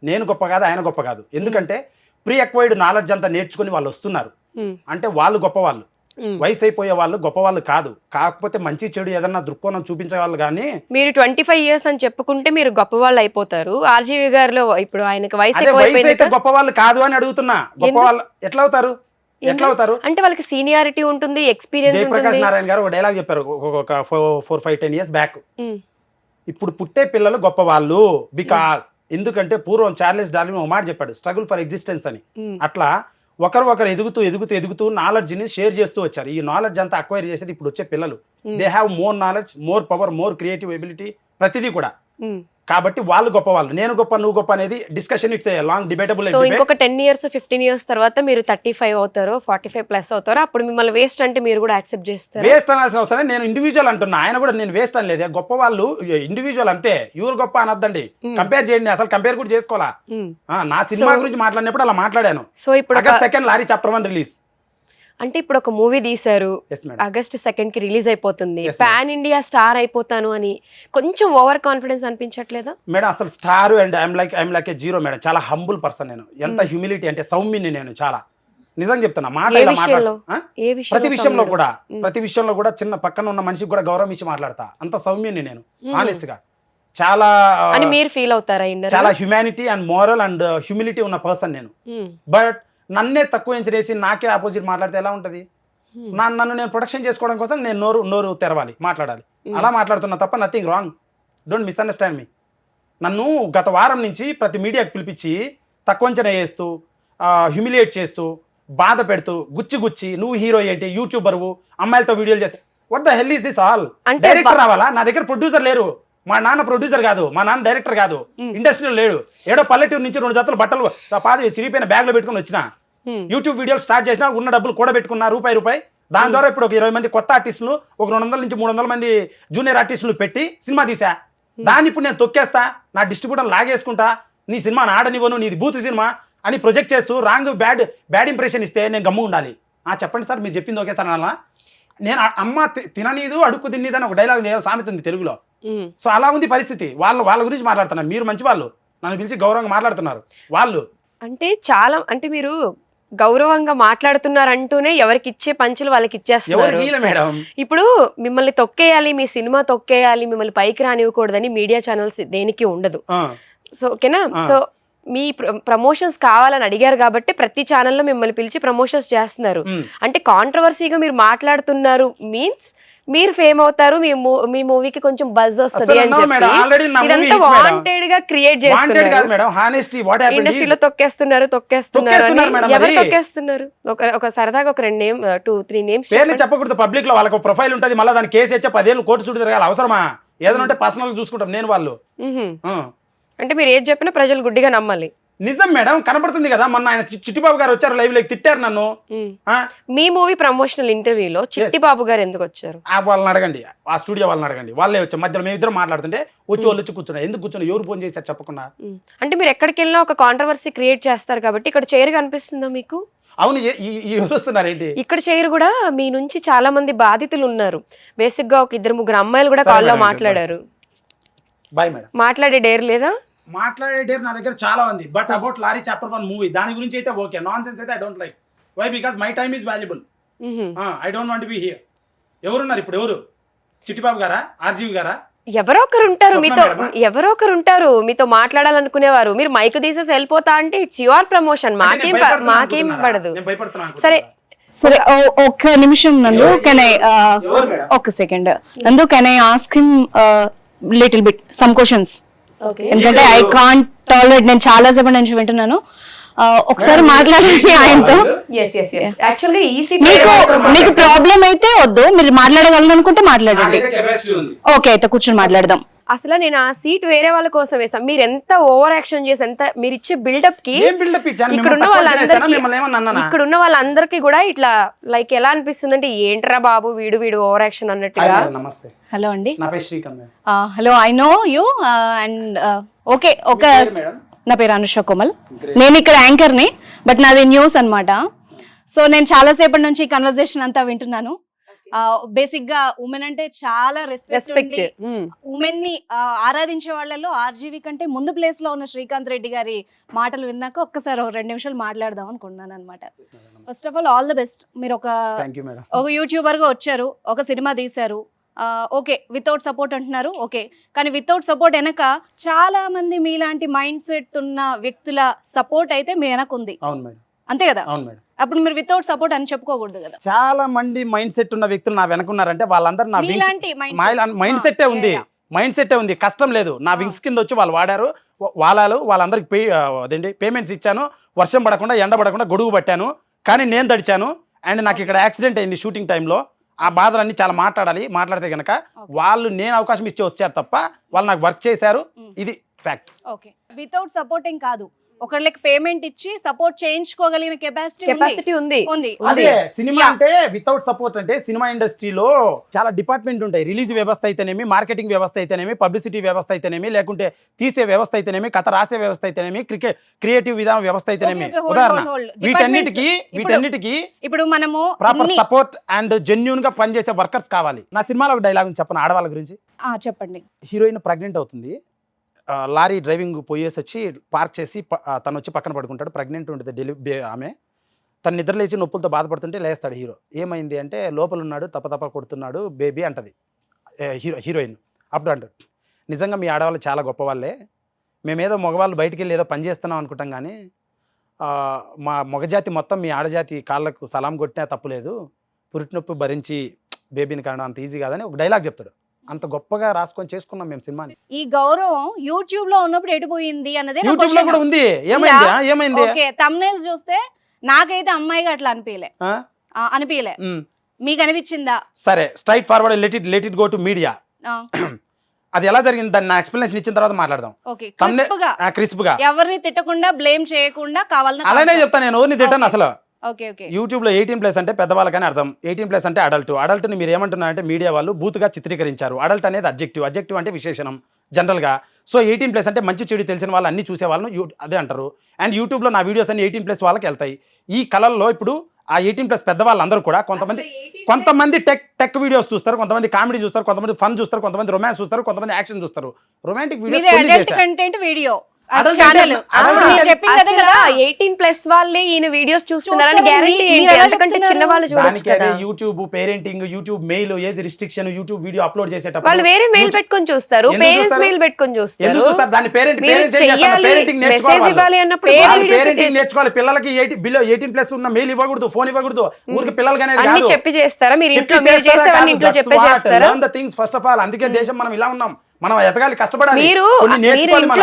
నేను గొప్ప కాదు, ఆయన గొప్ప కాదు. ఎందుకంటే ప్రీ అక్వైర్డ్ నాలెడ్జ్ అంతా నేర్చుకుని వాళ్ళు వస్తున్నారు అంటే వాళ్ళు గొప్ప వాళ్ళు. వయసు అయిపోయే వాళ్ళు గొప్ప వాళ్ళు కాదు, కాకపోతే మంచి చెడు ఏదన్నా దృక్కోణం చూపించే వాళ్ళు కానీ. మీరు 25 years అని చెప్పుకుంటే మీరు గొప్ప వాళ్ళు అయిపోతారు. ఆర్జీవి గారిలో ఇప్పుడు ఆయనకి వయసు అయితే గొప్ప వాళ్ళు కాదు అని అడుగుతున్నా. గొప్ప వాళ్ళు ఎట్లా అవుతారు? అంటే వాళ్ళకి సీనియారిటీ ఉంటుంది, ఎక్స్పీరియన్స్ ఉంటుంది. జయప్రకాష్ నారాయణ గారు ఒక డైలాగ్ చెప్పారు ఒక 4-5-10 years బ్యాక్. ఇప్పుడు పుట్టే పిల్లలు గొప్ప వాళ్ళు బికాస్ ఎందుకంటే పూర్వం చార్లెస్ డార్విన్ ఒక మాట చెప్పాడు, స్ట్రగుల్ ఫర్ ఎగ్జిస్టెన్స్ అని. అట్లా ఒకరు ఎదుగుతూ నాలెడ్జ్ ని షేర్ చేస్తూ వచ్చారు. ఈ నాలెడ్జ్ అంతా అక్వైర్ చేసేది ఇప్పుడు వచ్చే పిల్లలు. They have more knowledge, more power, more creative ability, ప్రతిదీ కూడా. కాబట్టి వాళ్ళు గొప్ప వాళ్ళు, నేను గొప్ప నువ్వు గొప్ప అనేది discussion. It's long debatable. So ఇంకొక 10 years 15 years తర్వాత మీరు 35 అవుతారో 45+ అవుతారో అప్పుడు మిమ్మల్ని వేస్ట్ అంటే మీరు కూడా యాక్సెప్ట్ చేస్తారు? వేస్ట్ అనాల్సిన అవసరం నేను ఇండివిజువల్ అంటున్నా. ఆయన కూడా నేను వేస్ట్ అని లేదే, గొప్ప వాళ్ళు ఇండివిజువల్ అంతే. ఎవరు గొప్ప అనొద్దండి, కంపేర్ చేయండి. అసలు కంపేర్ కూడా చేసుకోవాలా? నా సినిమా గురించి మాట్లాడినప్పుడు అలా మాట్లాడాను. సో ఇప్పుడు August 2nd lorry chapter 1 release. అంటే ఇప్పుడు ఒక మూవీ తీశారు, August 2nd కి రిలీజ్ అయిపోతుంది, పాన్ ఇండియా స్టార్ అయిపోతాను అని కొంచెం ఓవర్ కాన్ఫిడెన్స్ అనిపించట్లేదా మేడం? అసలు star and I'm like A zero madam. చాలా హంబుల్ పర్సన్ నేను. ఎంత హ్యూమిలిటీ అంటే సౌమ్యుని నేను. చాలా నిజం చెప్తున్నా. ప్రతి విషయంలో కూడా చిన్న పక్కన ఉన్న మనిషికి కూడా గౌరవం ఇచ్చి మాట్లాడతా. అంత సౌమ్యుని నేను, ఆనెస్ట్ గా. చాలా అని మీరు ఫీల్ అవుతారా? చాలా humanity and moral and humility ఉన్న పర్సన్ నేను. బట్ నన్నే తక్కువ ఎంచేసి నాకే ఆపోజిట్ మాట్లాడితే ఎలా ఉంటది? నన్ను నేను ప్రొటెక్షన్ చేసుకోవడం కోసం నేను నోరు తెరవాలి, మాట్లాడాలి. అలా మాట్లాడుతున్నా తప్ప నథింగ్ రాంగ్. డోంట్ మిస్అండర్స్టాండ్ మీ. నన్ను గత వారం నుంచి ప్రతి మీడియాకి పిలిపించి తక్కువ అంచనా వేస్తూ, హ్యూమిలియేట్ చేస్తూ, బాధ పెడుతూ, గుచ్చి నువ్వు హీరో ఏంటి, యూట్యూబర్వు, అమ్మాయిలతో వీడియోలు చేస్తే what the hell is this all? Director రావాలా? నా దగ్గర ప్రొడ్యూసర్ లేరు. మా నాన్న ప్రొడ్యూసర్ కాదు, మా నాన్న డైరెక్టర్ కాదు, ఇండస్ట్రీలో లేడు. ఏడో పల్లెటూరు నుంచి 2 జతలు బట్టలు పాది చిరిగిపోయిన బ్యాగ్ లో పెట్టుకుని వచ్చిన. యూట్యూబ్ వీడియోలు స్టార్ట్ చేసినా ఉన్న డబ్బులు కూడా పెట్టుకున్నా రూపాయి. దాని ద్వారా ఇప్పుడు ఒక 20 మంది కొత్త ఆర్టిస్టులు, ఒక 200 నుంచి 300 మంది జూనియర్ ఆర్టిస్టులు పెట్టి సినిమా తీసా. దాన్ని ఇప్పుడు నేను తొక్కేస్తా, నా డిస్ట్రిబ్యూటర్ లాగేసుకుంటా, నీ సినిమా ఆడనివ్వను, నీది బూత్ సినిమా అని ప్రొజెక్ట్ చేస్తూ రాంగ్ బ్యాడ్ ఇంప్రెషన్ ఇస్తే నేను గమ్ము ఉండాలి. చెప్పండి సార్, మీరు చెప్పింది ఓకే సార్ అలా. నేను అమ్మ తిననీదు అడుక్కు తిన్నీదని ఒక డైలాగ్ సామెత ఉంది తెలుగులో. సో అలా ఉంది పరిస్థితి. వాళ్ళ గురించి మాట్లాడుతున్నారు. మీరు మంచి వాళ్ళు, నన్ను పిలిచి గౌరవంగా మాట్లాడుతున్నారు. వాళ్ళు అంటే మీరు గౌరవంగా మాట్లాడుతున్నారంటూనే ఎవరికి ఇచ్చే పంచులు వాళ్ళకి ఇచ్చేస్తున్నారు. ఇప్పుడు మిమ్మల్ని తొక్కేయాలి, మీ సినిమా తొక్కేయాలి, మిమ్మల్ని పైకి రానివ్వకూడదని మీడియా ఛానల్స్ దేనికి ఉండదు. సో ఓకేనా? సో మీ ప్రమోషన్స్ కావాలని అడిగారు కాబట్టి ప్రతి ఛానల్లో మిమ్మల్ని పిలిచి ప్రమోషన్స్ చేస్తున్నారు. అంటే కాంట్రవర్సీగా మీరు మాట్లాడుతున్నారు మీన్స్ మీరు ఫేమ్ అవుతారు, మీ మూవీకి కొంచెం బజ్ వస్తుంది అని చెప్పి ఇదంతా వాంటెడ్ గా క్రియేట్ చేస్తున్నారు. ఇండస్ట్రీలో తొక్కేస్తున్నారు ఎవరు తొక్కేస్తున్నారు? ఒక సరదాగా ఒక 2-3 నేమ్స్ చెప్పకూడదు. పబ్లిక్ లో వాళ్ళకి ప్రొఫైల్ ఉంటుంది, మళ్ళీ దాని కేసు వచ్చే 10 ఏళ్ళు కోర్టు చుట్టూ తిరగాలి. అవసరమా? ఏదైనా ఉంటే పర్సనల్ గా చూసుకుంటాం నేను వాళ్ళు. అంటే మీరు ఏది చెప్పినా ప్రజలు గుడ్డిగా నమ్మాలి. నిజం మేడం, కనబడుతుంది కదా. మొన్న ఆయన చిట్టిబాబు గారు వచ్చారు, లైవ్ లో తిట్టారు నన్ను. మీ మూవీ ప్రమోషనల్ ఇంటర్వ్యూలో చిట్టిబాబు గారు ఎందుకు వచ్చారు? వాళ్ళని అడగండి, ఆ స్టూడియో వాళ్ళని అడగండి. వాళ్ళే వచ్చారు. మధ్యలో మేము ఇద్దరు మాట్లాడుతుంటే వచ్చి కూర్చున్నారు. ఎందుకు కూర్చున్నారు? ఎవరు ఫోన్ చేశారు చెప్పకుండా? అంటే మీరు ఎక్కడికి వెళ్ళినా ఒక కాంట్రవర్సీ క్రియేట్ చేస్తారు కాబట్టి ఇక్కడ చైర్ కనిపిస్తుందా మీకు? అవును, ఎవరు వస్తున్నారు ఏంటి? ఇక్కడ చైర్ కూడా మీ నుంచి చాలా మంది బాధితులు ఉన్నారు. బేసిక్ గా ఒక 2-3 అమ్మాయిలు కూడా కాల్లో మాట్లాడారు. Bye madam. మాట్లాడే డేర్ లేదా? మాట్లాడే డేర్ నా దగ్గర చాలా ఉంది. But about lorry chapter 1 movie దాని గురించి అయితే ఓకే. నాన్ సెన్స్ అయితే I don't like. Why? Because my time is valuable. I don't want be here. ఎవరున్నారు ఇప్పుడు? ఎవరు? చిట్టిబాబు గారా? ఆర్జీవి గారా? ఎవరో ఒకరు ఉంటారు మీతో మాట్లాడాలనుకునేవారు. మీరు మైక్ తీసేసి వెళ్ళిపోతా అంటే ఇట్స్ యువర్ ప్రమోషన్, మాకేం పడదు. సరే ఒక్క నిమిషం నందు, కెన్ ఐ ఒక సెకండ్ నందు, can I ask him little bit some questions? ఎందుకంటే ఐ కాంట్ టాలరేట్. నేను చాలా సేపటి నుంచి వింటున్నాను. ఒకసారి మాట్లాడండి ఆయనతో. మీకు ప్రాబ్లం అయితే వద్దు, మీరు మాట్లాడగలను అనుకుంటే మాట్లాడండి. ఓకే, అయితే కూర్చొని మాట్లాడదాం. అసలు నేను ఆ సీట్ వేరే వాళ్ళ కోసం వేసాను. మీరు ఎంత ఓవర్ యాక్షన్ చేసి ఎంత మీరు ఇచ్చే బిల్డప్ కి ఇక్కడున్న వాళ్ళందరికీ కూడా ఇట్లా లైక్ ఎలా అనిపిస్తుంది అంటే ఏంట్రా బాబు వీడు ఓవర్ యాక్షన్ అన్నట్టుగా. హలో అండి, hello, I know you and okay. నా పేరు అనుష కోమల్. నేను ఇక్కడ యాంకర్ని, బట్ నాది న్యూస్ అన్నమాట. సో నేను చాలా సేపటి నుంచి ఈ కన్వర్సేషన్ అంతా వింటున్నాను. బేసిక్ గా ఉమెన్ అంటే చాలా రెస్పెక్ట్ రెస్పెక్ట్. ఉమెన్ ని ఆరాధించే వాళ్ళలో ఆర్జీవి కంటే ముందు ప్లేస్ లో ఉన్న శ్రీకాంత్ రెడ్డి గారి మాటలు విన్నాక ఒక్కసారి 2 నిమిషాలు మాట్లాడదాం అనుకున్నాను అనమాట. First of all the best. మీరు ఒక యూట్యూబర్ గా వచ్చారు, ఒక సినిమా తీశారు, ఓకే వితౌట్ సపోర్ట్ అంటున్నారు, ఓకే, కానీ వితౌట్ సపోర్ట్ వెనక చాలా మంది మీలాంటి మైండ్ సెట్ ఉన్న వ్యక్తుల సపోర్ట్ అయితే మీ వెనక ఉంది. అవును మేడం. అంతే కదా? అవును మేడం. అప్పుడు మీరు వితౌట్ సపోర్ట్ అని చెప్పుకోకూడదు కదా. చాలా మంది మైండ్ సెట్ ఉన్న వ్యక్తులు నా వెనకున్నారంటే వాళ్ళందరూ నా మైండ్ సెట్టే ఉంది, మైండ్ సెట్టే ఉంది, కష్టం లేదు. నా వింగ్స్ కింద వచ్చి వాళ్ళు వాడారు, వాళ్ళందరికి అదేంటి పేమెంట్స్ ఇచ్చాను, వర్షం పడకుండా ఎండ పడకుండా గొడుగు పట్టాను, కానీ నేను తడిచాను. అండ్ నాకు ఇక్కడ యాక్సిడెంట్ అయింది షూటింగ్ టైంలో. ఆ బాధలన్నీ చాలా మాట్లాడితే కనుక వాళ్ళు నేను అవకాశం ఇచ్చి వచ్చారు తప్ప వాళ్ళు నాకు వర్క్ చేశారు. ఇది ఫ్యాక్ట్. ఓకే, వితౌట్ సపోర్టింగ్ కాదు, ఒకళ్ళకి పేమెంట్ ఇచ్చి సపోర్ట్ చేయించుకోగలిగిన కెపాసిటీ ఉంది. అదే సినిమా అంటే వితౌట్ సపోర్ట్ అంటే సినిమా ఇండస్ట్రీలో చాలా డిపార్ట్మెంట్ ఉంటాయి. రిలీజ్ వ్యవస్థ అయితేనేమి, మార్కెటింగ్ వ్యవస్థ అయితేనేమి, పబ్లిసిటీ వ్యవస్థ అయితేనేమి, లేకుంటే తీసే వ్యవస్థ అయితేనేమి, కథ రాసే వ్యవస్థ అయితేనేమి, క్రియేటివ్ విధానం వ్యవస్థ అయితేనేమి, ఉదాహరణ వీటన్నిటికీ ఇప్పుడు మనము ప్రాపర్ సపోర్ట్ అండ్ జెన్యూన్ గా పనిచేసే వర్కర్స్ కావాలి. నా సినిమాలో ఒక డైలాగ్ చెప్పను ఆడవాళ్ళ గురించి. చెప్పండి. హీరోయిన్ ప్రెగ్నెంట్ అవుతుంది, లారీ డ్రైవింగ్ పోయేసి వచ్చి పార్క్ చేసి తను వచ్చి పక్కన పడుకుంటాడు. ప్రెగ్నెంట్ ఉంటుంది ఆమె. తను నిద్ర లేచి నొప్పులతో బాధపడుతుంటే లేస్తాడు హీరో. ఏమైంది అంటే లోపల ఉన్నాడు, తప్ప కొడుతున్నాడు బేబీ అంటది హీరోయిన్. అప్పుడు అంటాడు, నిజంగా మీ ఆడవాళ్ళు చాలా గొప్ప వాళ్ళే, మేమేదో మగవాళ్ళు బయటికి వెళ్ళి ఏదో పని చేస్తున్నాం అనుకుంటాం, కానీ మా మగజాతి మొత్తం మీ ఆడజాతి కాళ్ళకు సలాం కొట్టినా తప్పులేదు, పురిటి నొప్పి భరించి బేబీని కారణం అంత ఈజీ కాదని ఒక డైలాగ్ చెప్తాడు. అంత గొప్పగా రాసుకొని చేసుకున్నాం మేము సినిమాని. ఈ గౌరవం యూట్యూబ్ లో ఉన్నప్పుడు ఎడిపోయింది అన్నదే యూట్యూబ్ లో కూడా ఉంది. ఏమైంది ఓకే, థంబ్నెయిల్స్ చూస్తే నాకైతే అమ్మాయిగా అట్లా అనిపించలే, మీకు అనిపించిందా? సరే, straight forward, let it go to media. అది ఎలా జరిగింది దాన్ని నా ఎక్స్ప్లెనేషన్ ఇచ్చిన తర్వాత మాట్లాడదాం. క్రిస్ప్ గా ఎవరిని తిట్టకుండా, బ్లేమ్ చేయకుండా కావాలని అలానే చెప్తాను. నేను ఎవరిని తిట్టాను అసలు. యూట్యూబ్ లో 18+ అంటే పెద్దవాళ్ళకని అర్థం, 18+ అంటే అడల్ట్ ని మీరు ఏమంటున్నారంటే మీడియా వాళ్ళు బూతుగా చిత్రీకరించారు. అడల్ట్ అనేది అబ్జెక్టివ్ అంటే విశేషణం జనరల్ గా. సో 18+ అంటే మంచి చెడు తెలిసిన వాళ్ళు అన్ని చూసే వాళ్ళను అదే అంటారు. అండ్ యూట్యూబ్ లో నా వీడియోస్ అన్ని 18+ వాళ్ళకి వెళ్తాయి. ఈ కళల్లో ఇప్పుడు ఆ 18+ పెద్దవాళ్ళందరూ కూడా కొంతమంది టెక్ వీడియోస్ చూస్తారు, కొంతమంది కామెడీ చూస్తారు, కొంతమంది ఫన్ చూస్తారు, కొంతమంది రొమాన్స్ చూస్తారు, కొంతమంది యాక్షన్ చూస్తారు. రొమాంటిక్ వీడియో అసలు 18+ వాళ్ళే ఈయన వీడియోస్ చూస్తున్నారని గ్యారెంటీ ఏంటి? అంతకంటే చిన్న వాళ్ళు చూడొచ్చు కదా. YouTube parenting, YouTube mail, age restriction, YouTube video upload చేసేటప్పుడు వాళ్ళు వేరే మెయిల్ పెట్టుకొని చూస్తారు, పేరెంట్స్ మెయిల్ పెట్టుకొని చూస్తారు. దాని పేరెంటింగ్ నేర్చుకోవాలి. పిల్లలకి 18+ ఉన్న మెయిల్ ఇవ్వకూడదు, ఫోన్ ఇవ్వకూడదు. ఊరికి పిల్లలకి అనేది చెప్పి చేస్తారా? మీరు ఇంట్లో ఇంట్లో చెప్పి చేస్తారా? ఫస్ట్ ఆఫ్ ఆల్ అందుకే దేశం మనం ఇలా ఉన్నాం. మనం ఎదగాలి, కష్టపడాలి. మీరు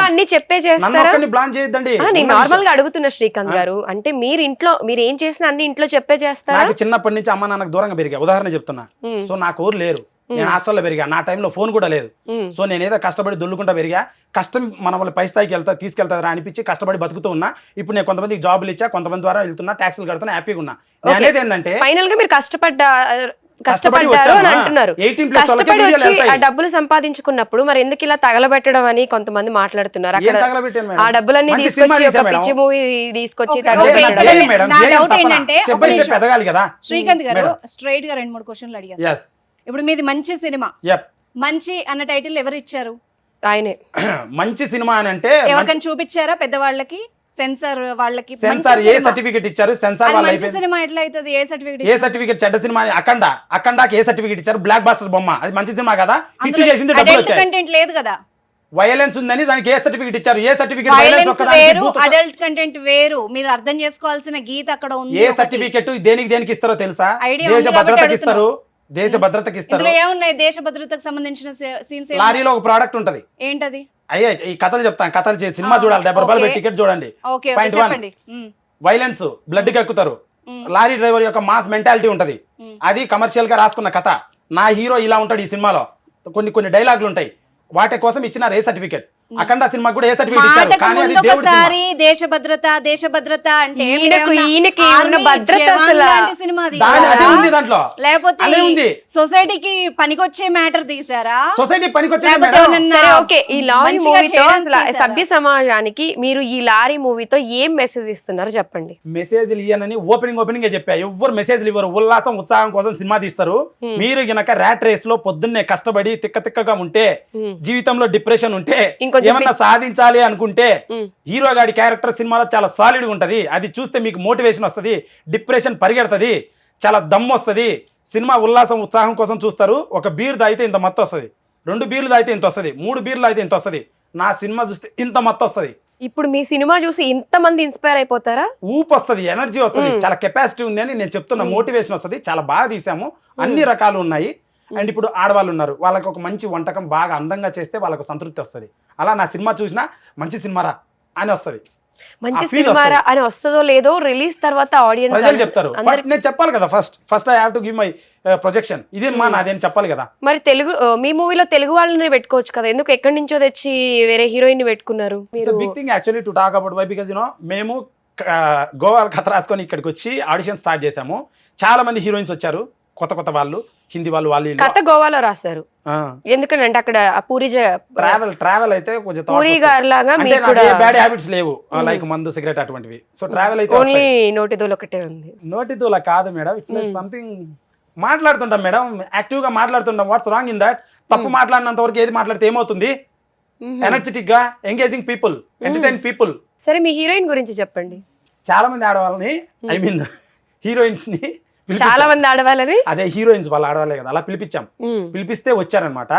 అన్ని చెప్పే చేస్తారా? నేను నార్మల్ గా అడుగుతున్నా శ్రీకాంత్ గారు, అంటే మీరు ఏం చేసినా అన్ని ఇంట్లో చెప్పే చేస్తారా? నాకు చిన్నప్పటి నుంచి అమ్మ నాన్నకు దూరంగా పెరిగా, ఉదాహరణ చెప్తున్నా. సో నాకు ఊరు లేరు, నేను హాస్టల్లో పెరిగా, నా టైంలో ఫోన్ కూడా లేదు. సో నేనేదో కష్టపడి దొల్లుకుంటా పెరిగా. కష్టం మన వాళ్ళ పై స్థాయికి తీసుకెళ్తారా అనిపించి కష్టపడి బతుకుతూ ఉన్నా. ఇప్పుడు నేను కొంతమందికి జాబులు ఇచ్చా, కొంతమంది ద్వారా వెళ్తున్నా, ట్యాక్సులు కడుతున్నా, హ్యాపీగా ఉన్నా. అనేది ఏంటంటే ఫైనల్ గా మీరు కష్టపడ్డారు అని అంటున్నారు. కష్టపడి వచ్చి ఆ డబ్బులు సంపాదించుకున్నప్పుడు మరి ఎందుకు ఇలా తగలబెట్టడం అని కొంతమంది మాట్లాడుతున్నారు. అక్కడ ఆ డబ్బులన్నీ తీసుకొచ్చి ఒక పిచ్చి మూవీ తీసుకొచ్చి శ్రీకాంత్ గారు స్ట్రైట్ గా 2-3 క్వశ్చన్లు అడిగారు. ఇప్పుడు మీది మంచి సినిమా, మంచి అన్న టైటిల్ ఎవరు ఇచ్చారు? ఆయనే. మంచి సినిమా అని అంటే ఎవరికైనా చూపించారా? పెద్దవాళ్ళకి సెన్సార్ వాళ్ళకి సెన్సార్ ఏ సర్టిఫికెట్ ఇచ్చారు? సెన్సార్ వాళ్ళ సినిమా ఎట్లా అవుతుంది? A certificate? చెడ్డ సినిమా అఖండాకి ఏ సర్టిఫికెట్ ఇచ్చారు? బ్లాక్ బాస్టర్ బొమ్మ, అది మంచి సినిమా కదా, హిట్ చేసింది, డబ్బులు వచ్చాయి. కంటెంట్ లేదు కదా, వైలెన్స్ ఉందని దానికి ఏ సర్టిఫికెట్ ఇచ్చారు? A certificate? అడల్ట్ కంటెంట్ వేరు, మీరు అర్థం చేసుకోవాల్సిన గీత అక్కడ ఉంది. ఏ సర్టిఫికెట్ దేనికి ఇస్తారో తెలుసా? దేశ భద్రతకి ఇస్తారు, దేశ భద్రతకి ఇస్తారు. ఏమున్నాయి దేశ భద్రతకు సంబంధించిన సీన్స్? లారీలో ఒక ప్రోడక్ట్ ఉంటది, ఏంటది? అయ్యే ఈ కథలు చెప్తాను, కథలు చేసి సినిమా చూడాలి, 70 రూపాయలు పెట్టి టికెట్ చూడండి. పాయింట్ 1, వైలెన్స్, బ్లడ్ కి ఎక్కుతారు. లారీ డ్రైవర్ యొక్క మాస్ మెంటాలిటీ ఉంటది, అది కమర్షియల్ గా రాసుకున్న కథ. నా హీరో ఇలా ఉంటాడు ఈ సినిమాలో, కొన్ని డైలాగులు ఉంటాయి, వాటి కోసం ఇచ్చిన ఏ సర్టిఫికెట్. అఖండ సినిమా కూడా ఏ సర్టిఫికేట్ ఇచ్చారు, మాటకు కానీ అది ముందు దేవుడి ఒకసారి దేశభద్రత అంటే ఈయనకి ఉన్న భద్రత అసలు సినిమా అదే ఉంది దాంట్లో, లేకపోతే అదే ఉంది. సొసైటీకి పనికొచ్చే మ్యాటర్ తీసారా? సొసైటీ పనికొచ్చే లేకపోతే ఎవరన్నా సరే ఓకే, ఈ లారీ మంచిగా మూవీతో చేయడానికి అసలు తీశారా? సభ్య సమాజానికి మీరు ఈ లారీ మూవీతో ఏం మెసేజ్ ఇస్తున్నారు చెప్పండి. మెసేజ్లు ఇయ్యనని ఓపెనింగ్ చెప్పా, ఎవరు మెసేజ్లు ఇవ్వరు, ఉల్లాసం ఉత్సాహం కోసం సినిమా తీస్తారు. మీరు గనక ర్యాట్ రేస్ లో పొద్దున్నే కష్టపడి తిక్కగా ఉంటే, జీవితంలో డిప్రెషన్ ఉంటే, ఇంకొంచెం ఏమన్నా సాధించాలి అనుకుంటే, హీరో గాడి క్యారెక్టర్ సినిమాలో చాలా సాలిడ్ ఉంటది, అది చూస్తే మీకు మోటివేషన్ వస్తది, డిప్రెషన్ పరిగెడుతుంది, చాలా దమ్ము వస్తుంది. సినిమా ఉల్లాసం ఉత్సాహం కోసం చూస్తారు. ఒక బీర్ తాగితే ఇంత మత్తు వస్తుంది, 2 బీర్లు తాగితే ఇంత వస్తుంది, 3 బీర్లు తాగితే ఇంత వస్తుంది. నా సినిమా చూస్తే ఇంత మత్తు వస్తుంది. ఇప్పుడు మీ సినిమా చూసి ఇంతమంది ఇన్స్పైర్ అయిపోతారా? ఊపు వస్తుంది, ఎనర్జీ వస్తుంది, చాలా కెపాసిటీ ఉంది అని నేను చెప్తున్నా. మోటివేషన్ వస్తుంది, చాలా బాగా తీసాము, అన్ని రకాలు ఉన్నాయి. అండ్ ఇప్పుడు ఆడవాళ్ళు ఉన్నారు, వాళ్ళకి ఒక మంచి వంటకం బాగా అందంగా చేస్తే వాళ్ళకు సంతృప్తి వస్తుంది. అలా నా సినిమా చూసినా మంచి సినిమారా అని వస్తుంది, మంచి సినిమా అని వస్తుందో లేదో రిలీజ్ తర్వాత ఆడియన్స్ ప్రజలు చెప్తారు. బట్ నేను చెప్పాలి కదా, first I have to give my projection, ఇదే మా నాదేం చెప్పాలి కదా. మరి తెలుగు మీ మూవీలో తెలుగు వాళ్ళని పెట్టుకోవచ్చు కదా, ఎందుకు ఎక్కడి నుంచో తెచ్చి వేరే హీరోయిన్ ని పెట్టుకున్నారు? Big thing actually to talk about why, because మేము గోవా కథ రాసుకొని ఇక్కడికి వచ్చి ఆడిషన్ స్టార్ట్ చేసాము. చాలా మంది హీరోయిన్స్ వచ్చారు, కొత్త వాళ్ళు, హిందీ వాళ్ళు కథ గోవాలో రాశారు. ఎందుకంటే అక్కడ ట్రావెల్ అయితే కొంచెం పూరి గారి లాగా బ్యాడ్ హ్యాబిట్స్ లేవు, లైక్ మందు సిగరెట్ అటువంటివి. సో ట్రావెల్ అయితే ఓన్లీ నోటిదోలు ఒకటే ఉంది. నోటిదోల కాదు మేడం, ఇట్స్ లైక్ సంథింగ్ మాట్లాడుతుంటాం మేడం, యాక్టివ్ గా మాట్లాడుతుంటాం. What's wrong in that? తప్పు మాట్లాడినంత వరకు ఏది మాట్లాడితే ఏమవుతుంది? ఎనర్జెటిక్ గా ఎంగేజింగ్ పీపుల్, ఎంటర్టైన్ పీపుల్. సరే మీ హీరోయిన్ గురించి చెప్పండి. చాలా మంది ఆడవాళ్ళని, ఐ మీన్ హీరోయిన్స్ ని, చాలా మంది ఆడవాళ్ళని, అదే హీరోయిన్స్ వాళ్ళు ఆడవాళ్ళే కదా, అలా పిలిపించాం. పిలిపిస్తే వచ్చారనమాట.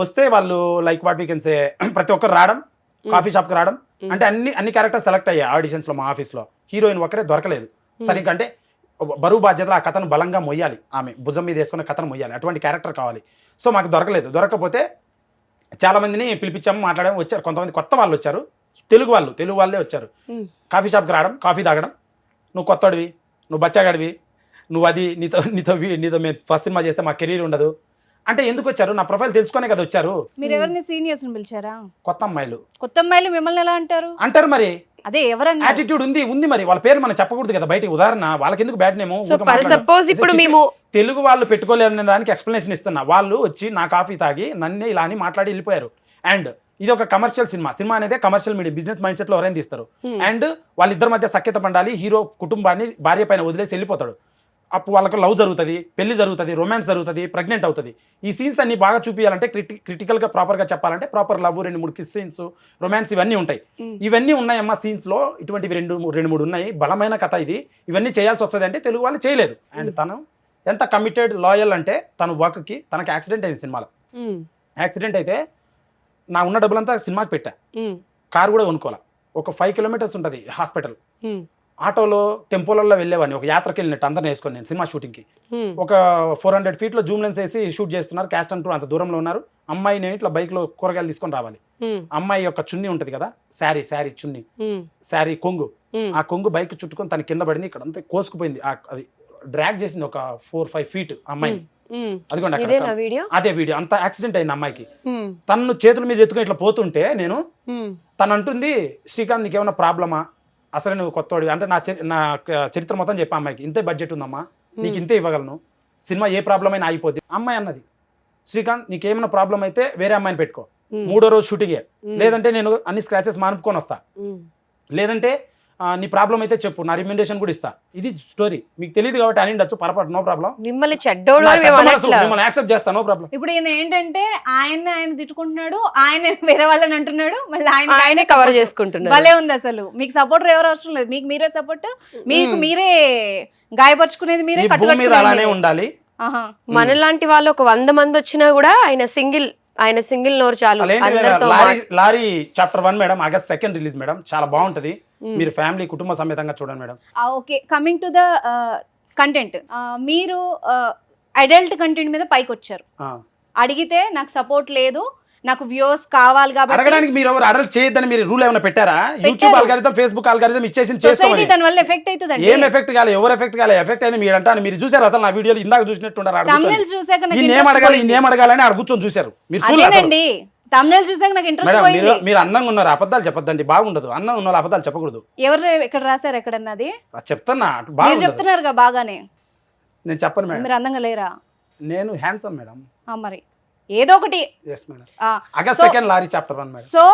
వస్తే వాళ్ళు like what we can say, ప్రతి ఒక్కరు రావడం, కాఫీ షాప్ కి రావడం, అంటే అన్ని క్యారెక్టర్స్ సెలెక్ట్ అయ్యాయి ఆడిషన్స్ లో. మా ఆఫీస్ లో హీరోయిన్ ఒకరే దొరకలేదు. సరిగ్గా అంటే బరువు బాధ్యతలు ఆ కథను బలంగా మొయ్యాలి, ఆమె భుజం మీద వేసుకున్న కథను మొయ్యాలి, అటువంటి క్యారెక్టర్ కావాలి. సో మాకు దొరకలేదు. దొరకకపోతే చాలా మందిని పిలిపించాము, మాట్లాడాము. వచ్చారు కొంతమంది కొత్త వాళ్ళు వచ్చారు, తెలుగు వాళ్ళే వచ్చారు. కాఫీ షాప్కి రావడం, కాఫీ తాగడం, నువ్వు కొత్తడివి, నువ్వు బచ్చాగాడివి, నువ్వు అది నీతో మేము ఫస్ట్ సినిమా చేస్తే మా కెరీర్ ఉండదు అంటే ఎందుకు వచ్చారు? నా ప్రొఫైల్ తెలుసుకునే కదా వచ్చారు. మీరు ఎవరిని సీనియర్స్ ని పిలిచారా? కొత్త అమ్మాయిలు మిమ్మల్ని ఎలా అంటారు? మరి అదే ఎవరన్నా యాటిట్యూడ్ ఉంది మరి, వాళ్ళ పేరు మనం చెప్పకూడదు కదా బయటికి. ఉదాహరణ వాళ్ళకి ఎందుకు బ్యాడ్ నేమ్. సపోజ్ ఇప్పుడు మేము తెలుగు వాళ్ళు పెట్టుకోలేదనే దానికి ఎక్స్ప్లెనేషన్ ఇస్తున్నా. వాళ్ళు వచ్చి నా కాఫీ తాగి నన్నే ఇలా అని మాట్లాడి వెళ్ళిపోయారు. అండ్ ఇది ఒక కమర్షియల్ సినిమా అనేది commercial medium, business mind set లో ఎవరైనా తీస్తారు. అండ్ వాళ్ళిద్దరి మధ్య సఖ్యత పండాలి. హీరో కుటుంబాన్ని భార్య పైన వదిలేసి వెళ్ళిపోతాడు. అప్పుడు వాళ్ళకు లవ్ జరుగుతుంది, పెళ్లి జరుగుతుంది, రొమాన్స్ జరుగుతుంది, ప్రెగ్నెంట్ అవుతుంది. ఈ సీన్స్ అన్ని బాగా చూపించాలంటే, క్రిటికల్గా ప్రాపర్గా చెప్పాలంటే proper love, 2-3 kiss scenes, romance ఇవన్నీ ఉంటాయి. ఇవన్నీ ఉన్నాయమ్మా సీన్స్లో. ఇటువంటివి 2-3 ఉన్నాయి. బలమైన కథ ఇది. ఇవన్నీ చేయాల్సి వస్తుంది అంటే తెలుగు వాళ్ళు చేయలేదు. అండ్ తను ఎంత కమిటెడ్, లాయల్ అంటే తన వర్క్కి. తనకి యాక్సిడెంట్ అయింది సినిమాలో. యాక్సిడెంట్ అయితే నా ఉన్న డబ్బులంతా సినిమాకి పెట్టా. కారు కూడా కొనుక్కోవాలా. ఒక 5 కిలోమీటర్స్ ఉంటుంది హాస్పిటల్. ఆటోలో టెంపోలలో వెళ్ళేవాడిని, ఒక యాత్రకి వెళ్ళినట్టు అందరిని వేసుకొని నేను సినిమా షూటింగ్కి. ఒక 400 ఫీట్లో జూమ్ లెన్స్ వేసి షూట్ చేస్తున్నారు. క్యాస్ట్ అంటూ అంత దూరంలో ఉన్నారు. అమ్మాయి నేను ఇట్లా బైక్లో కూరగాయలు తీసుకొని రావాలి. అమ్మాయి యొక్క చున్నీ ఉంటుంది కదా, శారీ చున్నీ, శారీ కొంగు, ఆ కొంగు బైక్ చుట్టుకొని తన కింద పడింది. ఇక్కడ అంతా కోసుకుపోయింది. అది డ్రాగ్ చేసింది ఒక 4-5 ఫీట్ అమ్మాయిని. అదిగోండి అదే వీడియో. అంత యాక్సిడెంట్ అయింది అమ్మాయికి. తను చేతుల మీద ఎత్తుకొని ఇట్లా పోతుంటే నేను, తను అంటుంది, శ్రీకాంత్ నీకేమైనా ప్రాబ్లమా, అసలు నువ్వు కొత్తవాడు అంటే నా చరిత్ర మొత్తం చెప్పా అమ్మాయికి. ఇంతే బడ్జెట్ ఉందమ్మా, నీకు ఇంతే ఇవ్వగలను, సినిమా ఏ ప్రాబ్లం అయినా ఆగిపోద్ది. అమ్మాయి అన్నది, శ్రీకాంత్ నీకేమైనా ప్రాబ్లం అయితే వేరే అమ్మాయిని పెట్టుకో, 3వ రోజు షూటింగే, లేదంటే నేను అన్ని స్క్రాచెస్ మానుకొని వస్తా, లేదంటే నీ ప్రాబ్లం అయితే చెప్పు, నా రికమెండేషన్ కూడా ఇస్తా. ఇది స్టోరీ. మీకు తెలియదు కాబట్టి అని ఉండొచ్చు, పొరపాటు, నో ప్రాబ్లం. మిమ్మల్ని యాక్సెప్ట్ చేస్తా, నో ప్రాబ్లం. ఇప్పుడు ఈయన ఏంటంటే ఆయన తిట్టుకుంటున్నాడు, ఆయన వేరే వాళ్ళని అంటున్నాడు, మళ్ళీ ఆయనే కవర్ చేసుకుంటున్నాడు. భలే ఉంది అసలు. మీకు సపోర్టర్ ఎవరు అవసరం లేదు, మీకు మీరే సపోర్ట్. మీకు మీరే గాయపరుచుకునేది మీరే, అలానే ఉండాలి. మనలాంటి వాళ్ళు ఒక 100 మంది వచ్చినా కూడా ఆయన సింగిల్ నోరు చాలు. Lorry chapter 1 madam, August 2 release madam. చాలా బాగుంటది. మీరు ఫ్యామిలీ కుటుంబ సమేతంగా చూడండి madam. Okay, coming to the content. మీరు అడల్ట్ కంటెంట్ మీద పైకి వచ్చారు. అడిగితే నాకు సపోర్ట్ లేదు, నాకు వ్యూస్ కావాలి కాబట్టి. అడగడానికి మీరు ఎవరు అడల్ట్ చేయొద్దని మీరు రూల్ ఏమైనా పెట్టారా? యూట్యూబ్ ఆల్గారిథం, ఫేస్బుక్ ఆల్గారిథం ఇచ్చేసి చేసుకోవాలి. దాని వల్ల ఎఫెక్ట్ అవుతుంది. ఏం ఎఫెక్ట్ కాలేదు, ఎవరు ఎఫెక్ట్ కాలేదు, ఎఫెక్ట్ అయింది మీరు అంటారు. మీరు చూసారు అసలు నా వీడియోలు ఇందాక చూసినట్టున్నారు. ఈ నేమ్ అడగాలని ఆడ కూర్చొని చూసారు మీరు. చూడండి, తమిళ చూసాక నాకు ఇంట్రెస్ట్ మేడం పోయింది. మీరు అందంగా ఉన్నారు, అబద్ధాలు చెప్పొద్దండి, బాగుండదు. అందంగా ఉన్న అబద్ధాలు చెప్పకూడదు. ఎవరు ఎక్కడ రాశారు ఎక్కడన్నది? చెప్తున్నా మీరు బాగుండదు. చెప్తున్నారుగా బాగానే. నేను చెప్పను మేడం. మీరు అందంగా లేరా? నేను హ్యాండ్సమ్ మేడం. మరి ఏదో ఒకటి. Yes madam. August 2 lorry chapter 1 madam. So